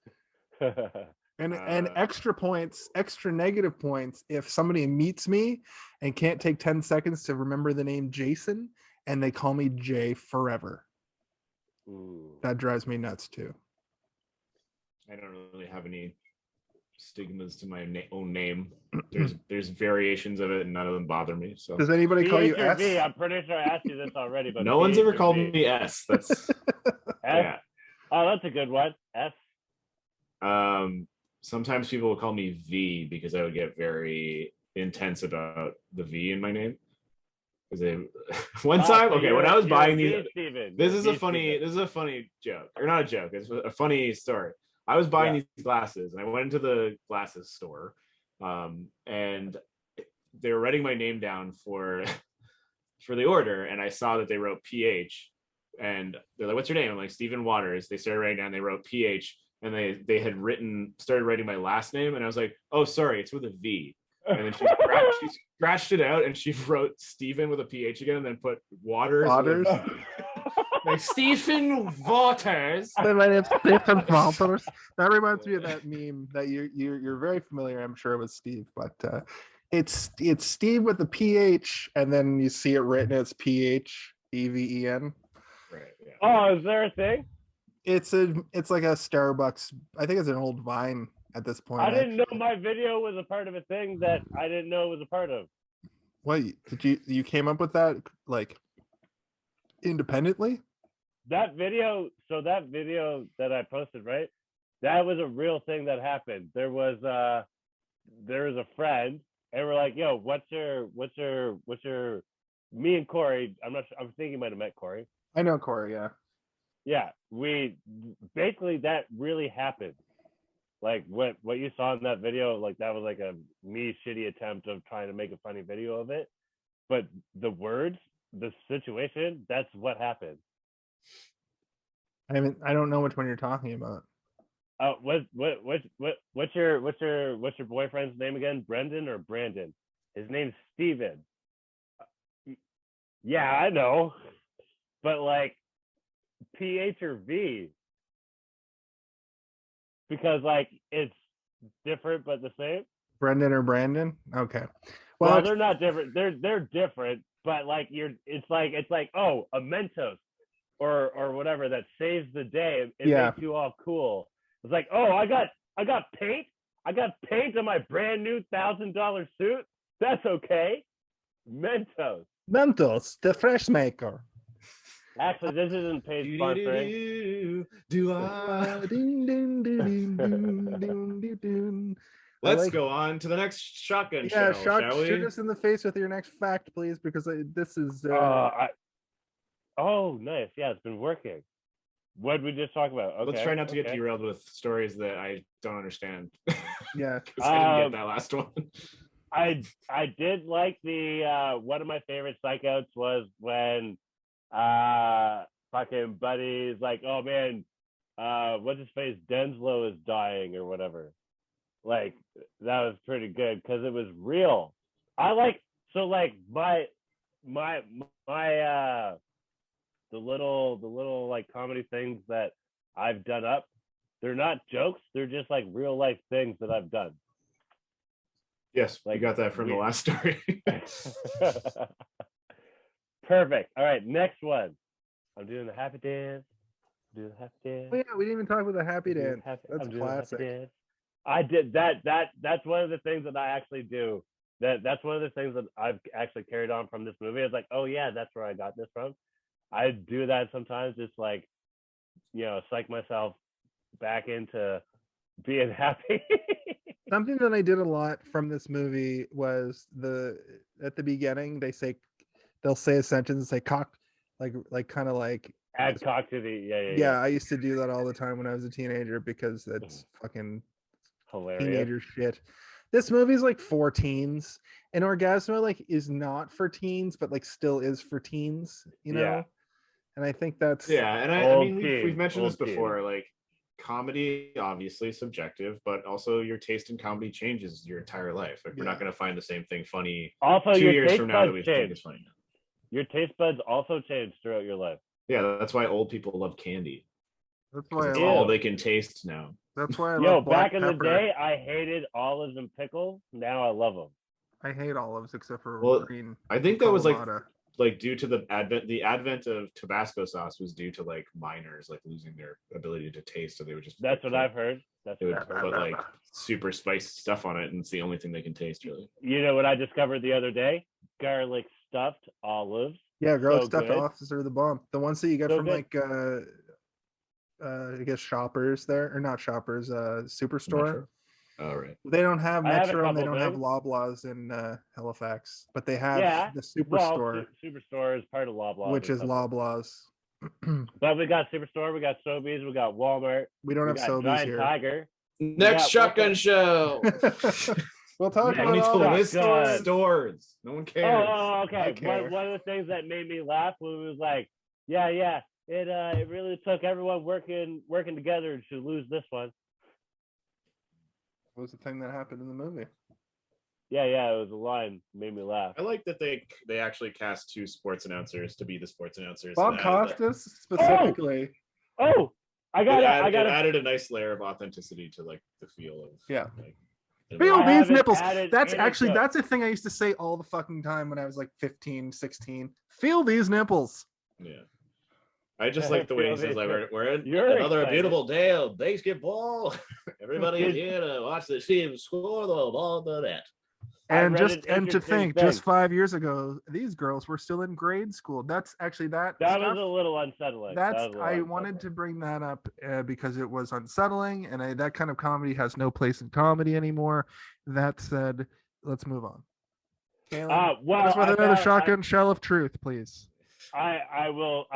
And extra points, extra negative points if somebody meets me and can't take 10 seconds to remember the name Jason and they call me Jay forever. Ooh. That drives me nuts too. I don't really have any stigmas to my own name. There's variations of it and none of them bother me. So does anybody call you PH or S? V? I'm pretty sure I asked you this already, but no one's PH ever or called V? me S. That's S? yeah. Oh, that's a good one. S. Sometimes people will call me V because I would get very intense about the V in my name. Because they one time, So okay, when I was buying these, this is a funny joke, or not a joke. It's a funny story. I was buying these glasses, and I went into the glasses store, and they were writing my name down for the order, and I saw that they wrote PH, and they're like, "What's your name?" I'm like, "Stephen Waters." They started writing down. They wrote PH, and they had started writing my last name, and I was like, "Oh, sorry, it's with a V." And then she scratched it out, and she wrote Stephen with a PH again, and then put Waters. Like Stephen Waters. My name's Stephen Walters. That reminds me of that meme that you're very familiar, I'm sure, with Steve, but it's Steve with the PH, and then you see it written as PHEVEN. Right. Yeah. Oh, is there a thing? It's like a Starbucks. I think it's an old Vine at this point. I didn't know my video was a part of a thing that I didn't know it was a part of. What did you came up with that like independently? That video that I posted, right? That was a real thing that happened. There was a friend, and we're like, "Yo, what's your?" Me and Corey. I'm thinking you might have met Corey. I know Corey. Yeah. Yeah, we basically that really happened. Like what you saw in that video, like that was like a me shitty attempt of trying to make a funny video of it. But the words, the situation, that's what happened. I don't know which one you're talking about. What's your boyfriend's name again? Brendan or Brandon? His name's Steven. Yeah, I know. But like PH or V. Because like it's different but the same. Brendan or Brandon? Okay. Well, they're not different. They're different, but like it's like oh, a Mentos or whatever that saves the day. It makes you all cool. It's like, oh, I got paint. I got paint on my brand new $1,000 suit. That's okay. Mentos, the fresh maker. Actually, this isn't paid sponsoring. Let's go on to the next shotgun show, shall we? Shoot us in the face with your next fact, please, because this is. Oh, nice. Yeah, it's been working. What did we just talk about? Okay. Let's try not to get derailed with stories that I don't understand. Yeah, because I didn't get that last one. I did like the one of my favorite psych outs was when fucking Buddy's like, oh man, what's his face, Denslow is dying or whatever. Like that was pretty good because it was real. I like my the little like comedy things that I've done up, they're not jokes, they're just like real life things that I've done. Yes, I got that from the last story. Perfect. All right, next one. I'm doing the happy dance. Oh yeah, we didn't even talk about the happy dance. That's classic. I did that. That's one of the things that I actually do. That's one of the things that I've actually carried on from this movie. It's like, oh yeah, that's where I got this from. I do that sometimes, just like, psych myself back into being happy. Something that I did a lot from this movie was at the beginning they'll say a sentence and say cock, like kind of like add cock to the yeah. I used to do that all the time when I was a teenager because that's fucking hilarious teenager shit. This movie's like for teens, and Orgasmo like is not for teens, but like still is for teens, Yeah. And I think that's and I mean we've mentioned this before, like comedy obviously subjective, but also your taste in comedy changes your entire life. Like we're not going to find the same thing funny also 2 your years taste from now that we buds think is funny. Your taste buds also change throughout your life. Yeah, that's why old people love candy. That's why I It's Ew. all love. they can taste now. That's why I Yo, love black back in the pepper. day, I hated olives and pickles. Now I love them. I hate olives except for Well, green. I think that was Kalamata. like due to the advent of Tabasco sauce was due to like miners like losing their ability to taste, so they would just That's what I've heard. That's they what would I've heard. put like super spiced stuff on it, and it's the only thing they can taste really. You know what I discovered the other day? Garlic stuffed olives. Yeah, garlic So stuffed good. olives are the bomb. The ones that you get So from good. like I guess Shoppers there, or not Shoppers, Superstore. Metro. Oh right. They don't have I have a Metro and they couple don't have things. Loblaws in Halifax, but they have Yeah. the Well, Superstore, Superstore is part of Loblaws. which or is something. Loblaws. But we got Superstore, we got Sobeys, we got Walmart, We don't we have got Sobeys Giant here. Tiger. Next Yeah, shotgun show. We'll talk Yeah, I need about to all the list shotgun. stores. No one cares. Oh, okay. I care. One of the things that made me laugh was like, yeah, it really took everyone working together to lose this one. What was the thing that happened in the movie? Yeah, it was a line made me laugh. I like that they actually cast two sports announcers to be the sports announcers. Bob and added that- Costas specifically. Oh, I got it. I it got it. added a nice layer of authenticity to like the feel of Yeah. Like, Feel I these haven't nipples. added That's any actually clip. that's a thing I used to say all the fucking time when I was like 15, 16. Feel these nipples. yeah. I just like the way he Feel says these like we're in You're another excited. beautiful day of BASEketball. Everybody is here to watch the team score the ball the net. I And read just an and to interesting think, thing. just 5 years ago, these girls were still in grade school. That's actually that That stuff. was a little unsettling. That was a little I wanted to unsettling. bring that up because it was unsettling, and that kind of comedy has no place in comedy anymore. That said, let's move on. Caleb, Well, hit us with I another found- shotgun shell of truth, please. I will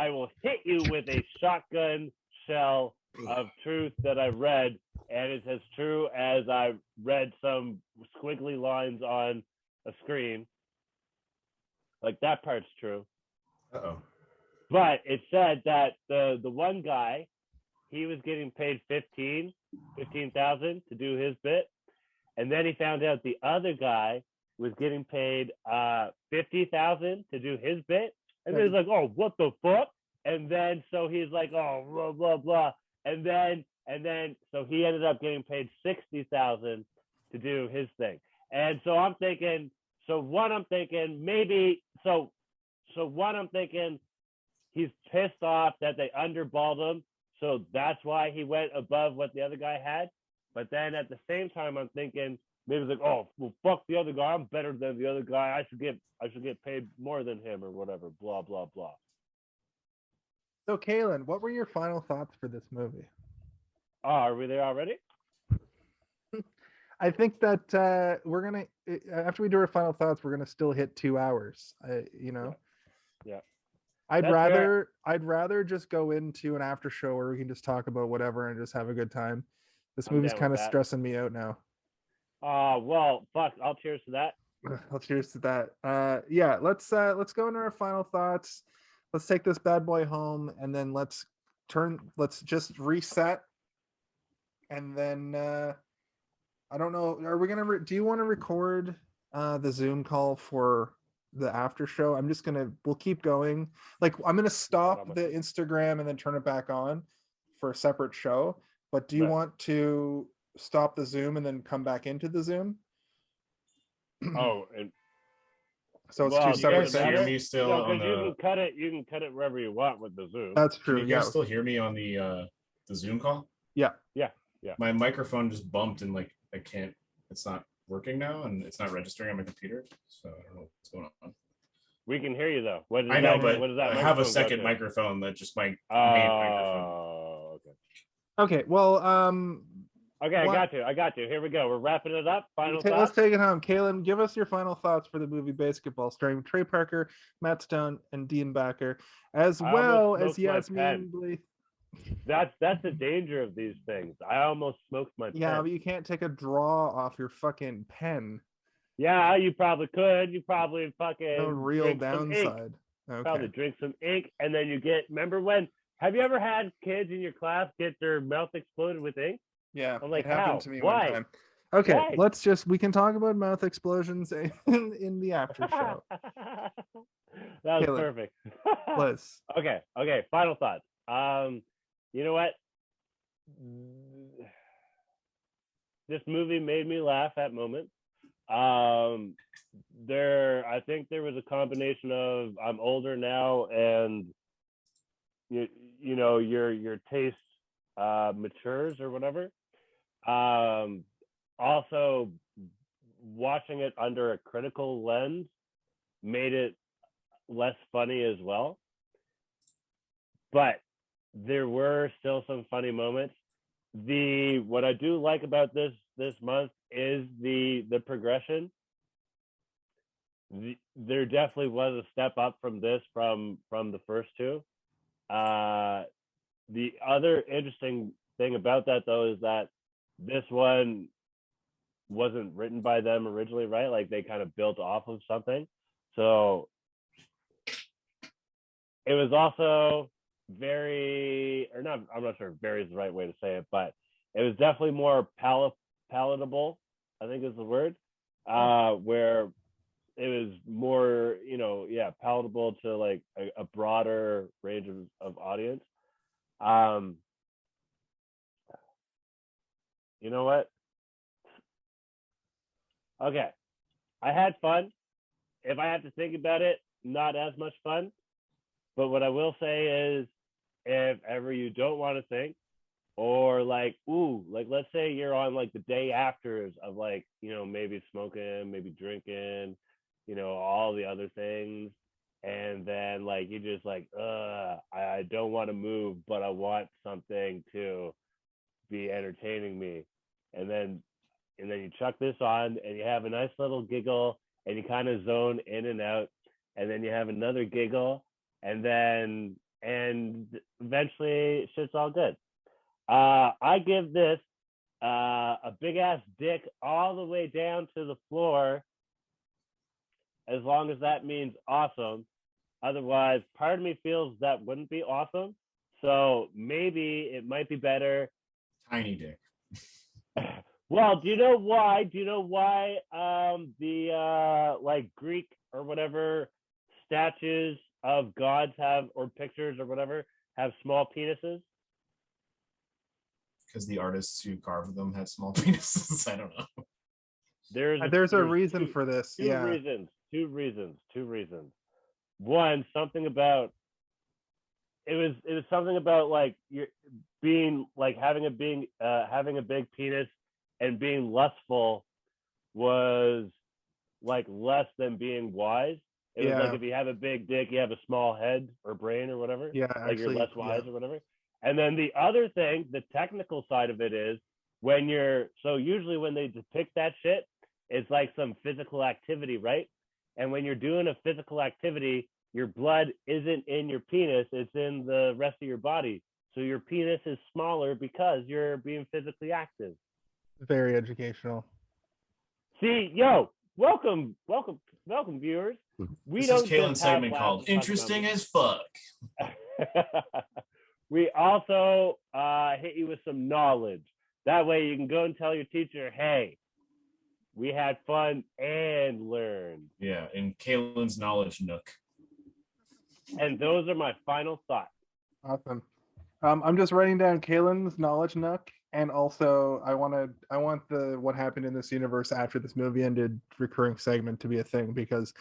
hit you with a shotgun shell of truth that I read, and it's as true as I read some squiggly lines on a screen. Like that part's true. Uh-oh. But it said that the one guy, he was getting paid $15,000 to do his bit, and then he found out the other guy was getting paid $50,000 to do his bit, and then he's like, "Oh, what the fuck?" And then so he's like, "Oh, blah blah blah," and then so he ended up getting paid $60,000 to do his thing, and so I'm thinking. So one, I'm thinking maybe so one, I'm thinking he's pissed off that they underballed him, so that's why he went above what the other guy had. But then at the same time, I'm thinking maybe it's like, oh, well, fuck the other guy. I'm better than the other guy. I should get paid more than him or whatever. Blah blah blah. So, Kaylin, what were your final thoughts for this movie? Oh, are we there already? I think that we're gonna after we do our final thoughts, we're gonna still hit 2 hours. Yeah. I'd That's rather just go into an after show where we can just talk about whatever and just have a good time. This I'm movie's down with kind of that. stressing me out now. Well, fuck. I'll cheers to that. Well, cheers to that. Yeah, let's go into our final thoughts. Let's take this bad boy home, and then let's just reset, and then I don't know. Are we gonna? Do you want to record the Zoom call for the after show? We'll keep going. Like I'm gonna stop the Instagram and then turn it back on for a separate show. But do you Right. want to stop the Zoom and then come back into the Zoom? Oh, and So it's well, two do you separate guys hear things. me still no, on because you the? can cut it. You can cut it wherever you want with the Zoom. That's Can true. you Yeah. guys still hear me on the Zoom call? Yeah. My microphone just bumped and like I can't. It's not working now, and it's not registering on my computer. So I don't know what's going on. We can hear you though. What does I know, that, but what does that I have a microphone go second to? microphone that just my main microphone. Oh, okay. Okay. Well, Okay, What- I got you. Here we go. We're wrapping it up. Final let's thoughts. take it home. Kaylin, give us your final thoughts for the movie BASEketball, starring Trey Parker, Matt Stone, and Dian Bachar, as I well almost as smoked my Yasmine pen. Bleeth. That's the danger of these things. I almost smoked my Yeah, pen. but you can't take a draw off your fucking pen. Yeah, you probably could. You probably fucking No real drink some ink. downside. Probably Okay. drink some ink, and then you get. Remember when? Have you ever had kids in your class get their mouth exploded with ink? Yeah, I'm like, it happened how? to me Why? one time. Okay, Why? we can talk about mouth explosions in the after show. That was Caleb, perfect. Liz. Okay. Final thoughts. You know what? this movie made me laugh at moments. I think there was a combination of I'm older now and you know your taste matures or whatever. Also, watching it under a critical lens made it less funny as well. But there were still some funny moments. What I do like about this month is the progression. There definitely was a step up from this from the first two. The other interesting thing about that though is that this one wasn't written by them originally, right? Like they kind of built off of something. So it was also I'm not sure if very is the right way to say it, but it was definitely more palatable, I think is the word, where it was more, palatable to like a broader range of audience. You know what? Okay. I had fun. If I have to think about it, not as much fun. But what I will say is, if ever you don't want to think, or like let's say you're on like the day afters of like, maybe smoking, maybe drinking, all the other things. And then like, you just like, I don't want to move, but I want something to be entertaining me. And then you chuck this on and you have a nice little giggle and you kind of zone in and out. And then you have another giggle and eventually shit's all good. I give this a big ass dick all the way down to the floor, as long as that means awesome. Otherwise, part of me feels that wouldn't be awesome. So maybe it might be better. Tiny dick. Well, do you know why? The like Greek or whatever statues of gods have, or pictures or whatever, have small penises? Because the artists who carved them had small penises. I don't know. There's a reason for this. Two reasons. One, something about it was something about like you're being like having a big penis and being lustful was like less than being wise. It was like if you have a big dick, you have a small head or brain or whatever. Yeah, like you're less wise or whatever. And then the other thing, the technical side of it is usually when they depict that shit, it's like some physical activity, right? And when you're doing a physical activity, your blood isn't in your penis, it's in the rest of your body. So your penis is smaller because you're being physically active. Very educational. See, welcome, viewers. This is Kaylin's segment called Interesting as Fuck. We also hit you with some knowledge. That way you can go and tell your teacher, hey, we had fun and learned. Yeah, in Kaylin's knowledge nook. And those are my final thoughts. Awesome. I'm just writing down Kaylin's knowledge nook, and also I want the what happened in this universe after this movie ended recurring segment to be a thing, because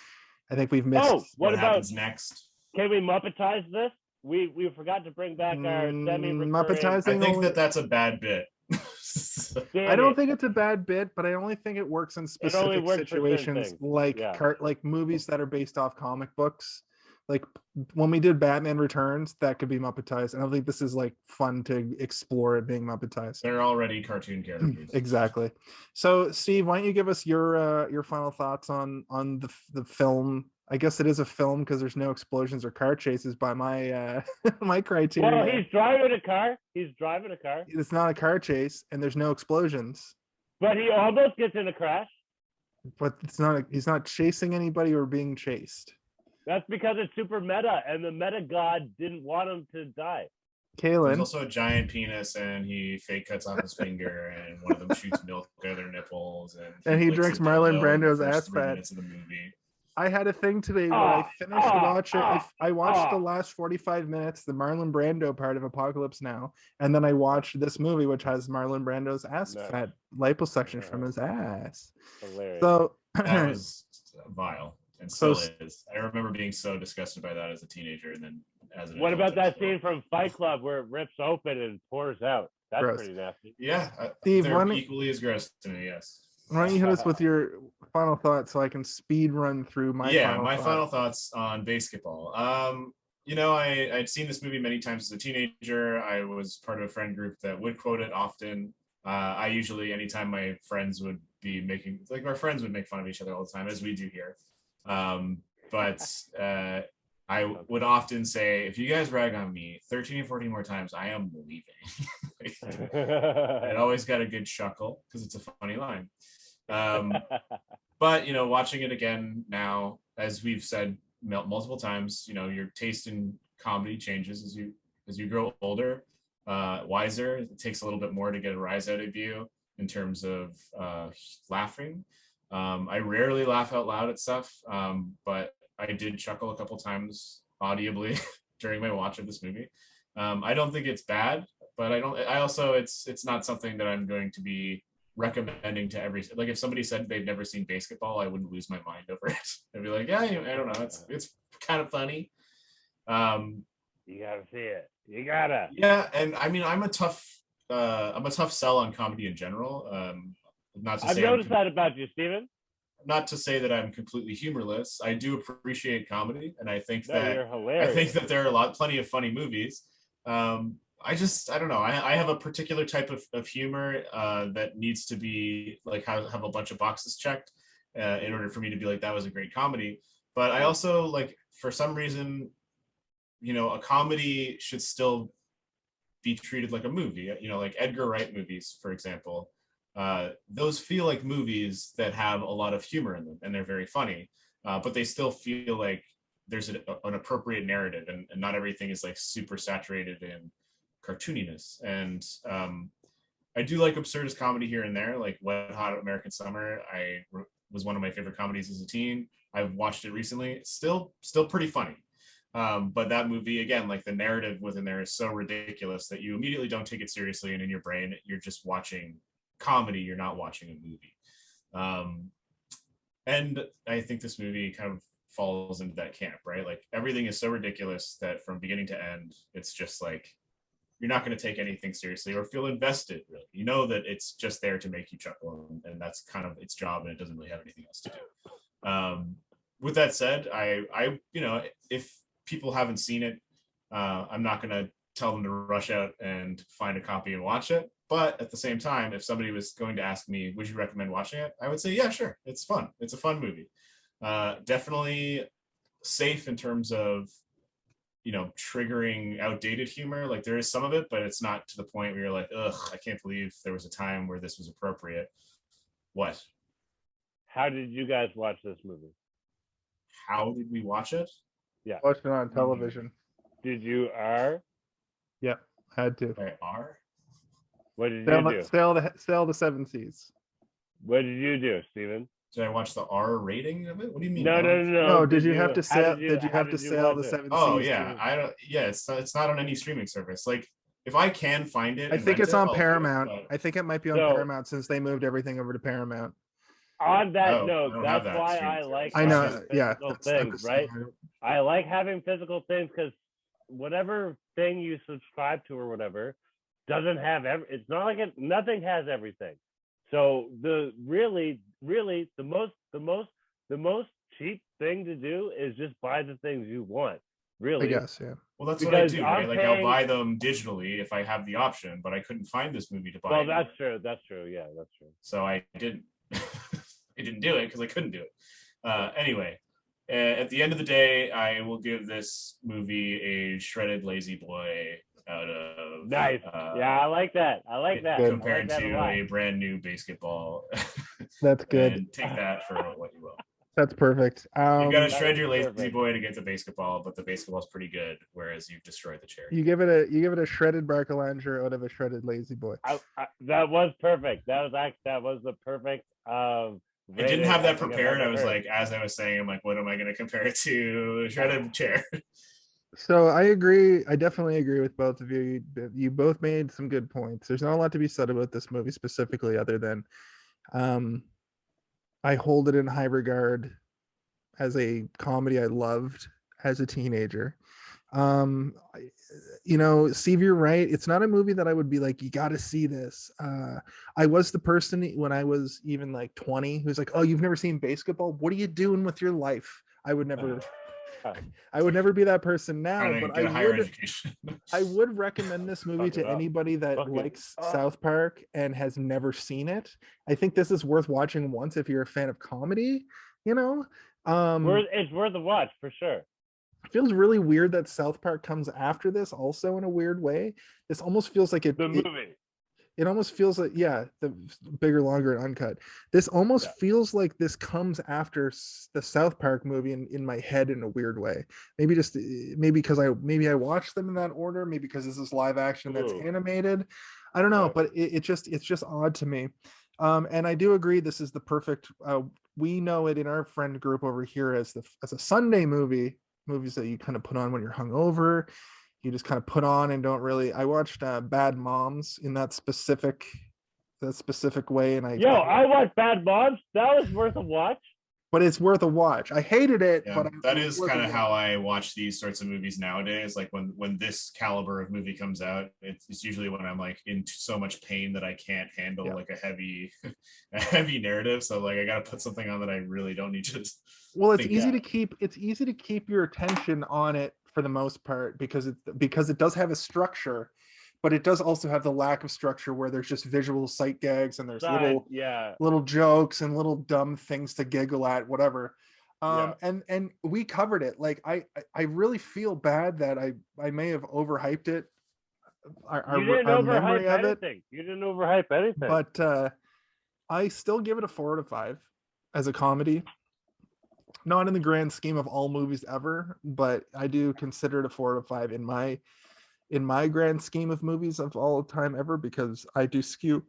I think we've missed. Oh, what happens next? Can we Muppetize this? We forgot to bring back our semi-recurring. Muppetizing. I think that's a bad bit. I don't think it's a bad bit, but I only think it works in specific situations, like like movies that are based off comic books. Like when we did Batman Returns, that could be Muppetized, and I think this is like fun to explore it being Muppetized. They're already cartoon characters. Exactly. So, Steve, why don't you give us your final thoughts on the film? I guess it is a film because there's no explosions or car chases by my my criteria. Well, he's driving a car. It's not a car chase, and there's no explosions. But he almost gets in a crash. But he's not chasing anybody or being chased. That's because it's super meta, and the meta god didn't want him to die. Kaylin. There's also a giant penis, and he fake cuts off his finger, and one of them shoots milk out of their nipples, and he drinks Marlon Brando's ass fat. Of the movie. I had a thing today where I finished watching. I watched the last 45 minutes, the Marlon Brando part of Apocalypse Now, and then I watched this movie, which has Marlon Brando's ass fat liposuction from his ass. Hilarious. So That was vile, and still is. I remember being so disgusted by that as a teenager, and then as an what adult, about that scene from Fight Club where it rips open and pours out? That's gross. pretty nasty. Yeah, Steve, they're equally as gross to me. Yes. Why don't you hit us with your final thoughts so I can speed run through my final thoughts on BASEketball. You know, I'd seen this movie many times as a teenager. I was part of a friend group that would quote it often. I usually, anytime my friends would be making, like our friends would make fun of each other all the time, as we do here. But I would often say, if you guys rag on me 13 or 14 more times, I am leaving. It always got a good chuckle because it's a funny line. But, you know, watching it again now, as we've said multiple times, you know, your taste in comedy changes as you grow older, wiser. It takes a little bit more to get a rise out of you in terms of laughing. I rarely laugh out loud at stuff, but I did chuckle a couple times audibly during my watch of this movie. I don't think it's bad, but it's not something that I'm going to be recommending to like if somebody said they've never seen BASEketball, I wouldn't lose my mind over it. I'd be like, yeah, I don't know, it's kind of funny. You gotta see it. You gotta. Yeah, and I mean, I'm a tough sell on comedy in general. I've noticed that about you, Steven. Not to say that I'm completely humorless. I do appreciate comedy, and I think you're hilarious. I think that there are plenty of funny movies. I don't know. I have a particular type of humor that needs to be like have a bunch of boxes checked in order for me to be like, that was a great comedy. But I also, like, for some reason, you know, a comedy should still be treated like a movie. You know, like Edgar Wright movies, for example. Those feel like movies that have a lot of humor in them, and they're very funny, but they still feel like there's an appropriate narrative, and not everything is like super saturated in cartooniness. And I do like absurdist comedy here and there, like Wet Hot American Summer. Was one of my favorite comedies as a teen. I've watched it recently. It's still pretty funny. But that movie, again, like the narrative within there is so ridiculous that you immediately don't take it seriously, and in your brain you're just watching comedy, you're not watching a movie. And I think this movie kind of falls into that camp, right? Like everything is so ridiculous that from beginning to end, it's just like you're not going to take anything seriously or feel invested, really. You know that it's just there to make you chuckle, and that's kind of its job, and it doesn't really have anything else to do. With that said, I you know, if people haven't seen it, I'm not going to tell them to rush out and find a copy and watch it. But at the same time, if somebody was going to ask me, would you recommend watching it? I would say, yeah, sure. It's fun. It's a fun movie. Definitely safe in terms of, you know, triggering outdated humor. Like there is some of it, but it's not to the point where you're like, ugh, I can't believe there was a time where this was appropriate. What? How did you guys watch this movie? How did we watch it? Yeah. Watched it on television. Did you R? Yep, had to. By R? What did you do? Sail the Seven Seas. What did you do, Steven? Did I watch the R rating of it? What do you mean? No. No, did you have to sail? Did you have to sail the Seven Seas? Oh yeah, I don't. Yeah, it's not on any streaming service. Like if I can find it, I think it's on Paramount. I think it might be on Paramount since they moved everything over to Paramount. On that note, that's why I like. I know. Yeah. Things, right? I like having physical things because whatever thing you subscribe to or whatever doesn't have it's not like nothing has everything. So the most cheap thing to do is just buy the things you want. Really, I guess, yeah. Well, that's what I do, right? Like I'll buy them digitally if I have the option, but I couldn't find this movie to buy. Well, that's true. That's true. Yeah, that's true. So I didn't. I didn't do it because I couldn't do it. Anyway, at the end of the day, I will give this movie a shredded lazy boy out of. Nice. Yeah, I like that. I like that. Compared to a brand new BASEketball. That's good. And take that for what you will. That's perfect. You got to shred your lazy boy to get the BASEketball, but the BASEketball is pretty good, whereas you've destroyed the cherry. You give it a shredded Barcalandra out of a shredded lazy boy. That was perfect. That was the perfect I didn't have that think I've prepared. I ever was heard. like, as I was saying, I'm like, what am I going to compare it to? Shredded chair. So I agree. I definitely agree with both of you. You both made some good points. There's not a lot to be said about this movie specifically, other than I hold it in high regard as a comedy I loved as a teenager. Steve, you're right. It's not a movie that I would be like, you got to see this. I was the person when I was even like 20 who's like, oh, you've never seen BASEketball? What are you doing with your life? I would never be that person now, Trying to but get a higher education. I would recommend this movie Fuck it to up. anybody that Fuck it likes up. South Park and has never seen it. I think this is worth watching once if you're a fan of comedy, It's worth a watch for sure. feels really weird that South Park comes after this also in a weird way. This almost feels like The movie. it almost feels like, yeah, the bigger, longer, and uncut. This almost feels like this comes after the South Park movie in my head in a weird way. Maybe because I watched them in that order. Maybe because this is live action that's animated. I don't know, Right. but it's just odd to me. And I do agree. This is the perfect. We know it in our friend group over here as a Sunday movie. Movies that you kind of put on when you're hungover. You just kind of put on and don't really. I watched Bad Moms in that specific way, and I watched Bad Moms. That was worth a watch. But it's worth a watch. I hated it, Yeah, but that is kind of how I watch these sorts of movies nowadays. Like when this caliber of movie comes out, it's usually when I'm like in so much pain that I can't handle like a heavy narrative. So like I got to put something on that I really don't need to. Well, it's easy to keep your attention on it for the most part because it does have a structure, but it does also have the lack of structure where there's just visual sight gags and there's little jokes and little dumb things to giggle at, whatever. And we covered it. Like I really feel bad that I may have overhyped it. You didn't overhype anything. You didn't overhype anything. But I still give it a 4 out of 5 as a comedy. Not in the grand scheme of all movies ever, but I do consider it a 4 out of 5 in my grand scheme of movies of all time ever, because I do skew.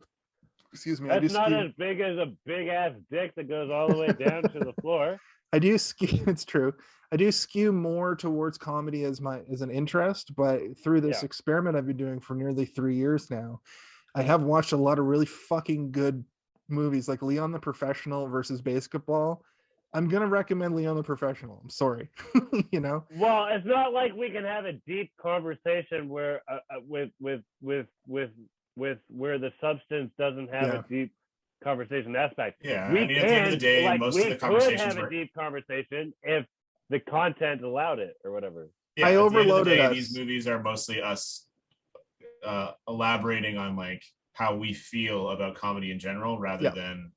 Excuse me. That's not as big as a big ass dick that goes all the way down to the floor. I do skew. It's true. I do skew more towards comedy as an interest, but through this experiment I've been doing for nearly 3 years now, I have watched a lot of really fucking good movies like Leon the Professional versus BASEketball. I'm gonna recommend Leon the Professional. I'm sorry, Well, it's not like we can have a deep conversation where with where the substance doesn't have a deep conversation aspect. Yeah, at the end of the day, most of the conversations could have a deep conversation if the content allowed it or whatever. Yeah, I overloaded us. These movies are mostly us elaborating on like how we feel about comedy in general, rather than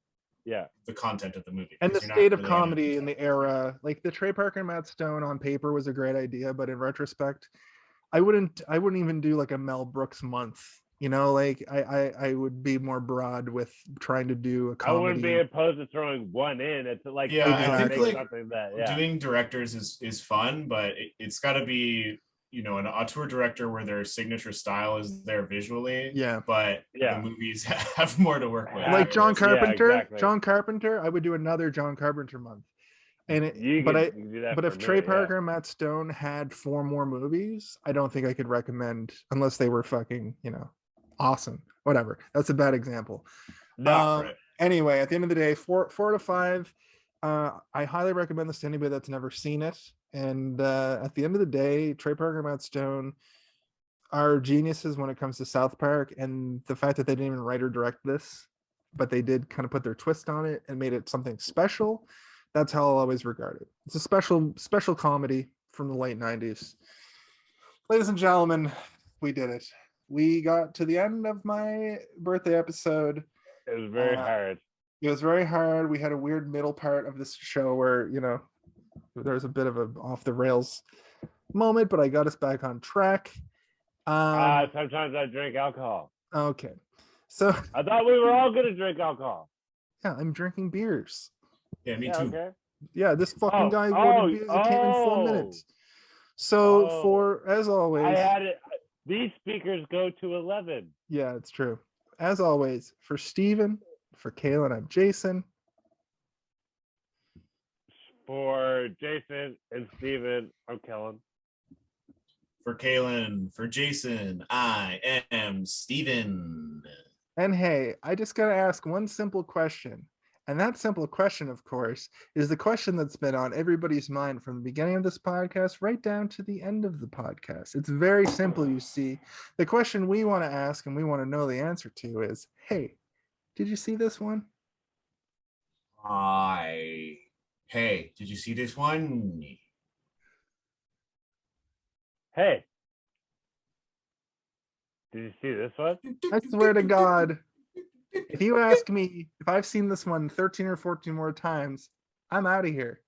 the content of the movie and the state of comedy in the era. Like the Trey Parker and Matt Stone on paper was a great idea, but in retrospect, I wouldn't even do like a Mel Brooks month. Like I would be more broad with trying to do a comedy. I wouldn't be opposed to throwing one in. It's like I think like something that doing directors is fun, but it's got to be an auteur director where their signature style is there visually. Yeah. But the movies have more to work with. Like John Carpenter. Yeah, exactly. John Carpenter, I would do another John Carpenter month. And if Trey Parker and Matt Stone had 4 more movies, I don't think I could recommend, unless they were fucking, awesome. Whatever. That's a bad example. Anyway, at the end of the day, 4 out of 5. I highly recommend this to anybody that's never seen it. And at the end of the day, Trey Parker and Matt Stone are geniuses when it comes to South Park, and the fact that they didn't even write or direct this, but they did kind of put their twist on it and made it something special. That's how I'll always regard it. It's a special comedy from the late 90s. Ladies and gentlemen, we did it. We got to the end of my birthday episode. It was very hard. It was very hard. We had a weird middle part of this show where, there was a bit of a off the rails moment, but I got us back on track. Sometimes I drink alcohol. Okay. So I thought we were all going to drink alcohol. Yeah, I'm drinking beers. Yeah, me too. Okay. Yeah, this fucking guy ordered beers that came in 4 minutes. So as always, I had it. These speakers go to 11. Yeah, it's true. As always, for Steven, for Kaylin, I'm Jason. For Jason and Steven, I'm Kellen. For Kalen, for Jason, I am Steven. And hey, I just got to ask one simple question. And that simple question, of course, is the question that's been on everybody's mind from the beginning of this podcast right down to the end of the podcast. It's very simple, you see. The question we want to ask and we want to know the answer to is, hey, did you see this one? Hey, did you see this one? Hey, did you see this one? I swear to God, if you ask me if I've seen this one 13 or 14 more times, I'm out of here.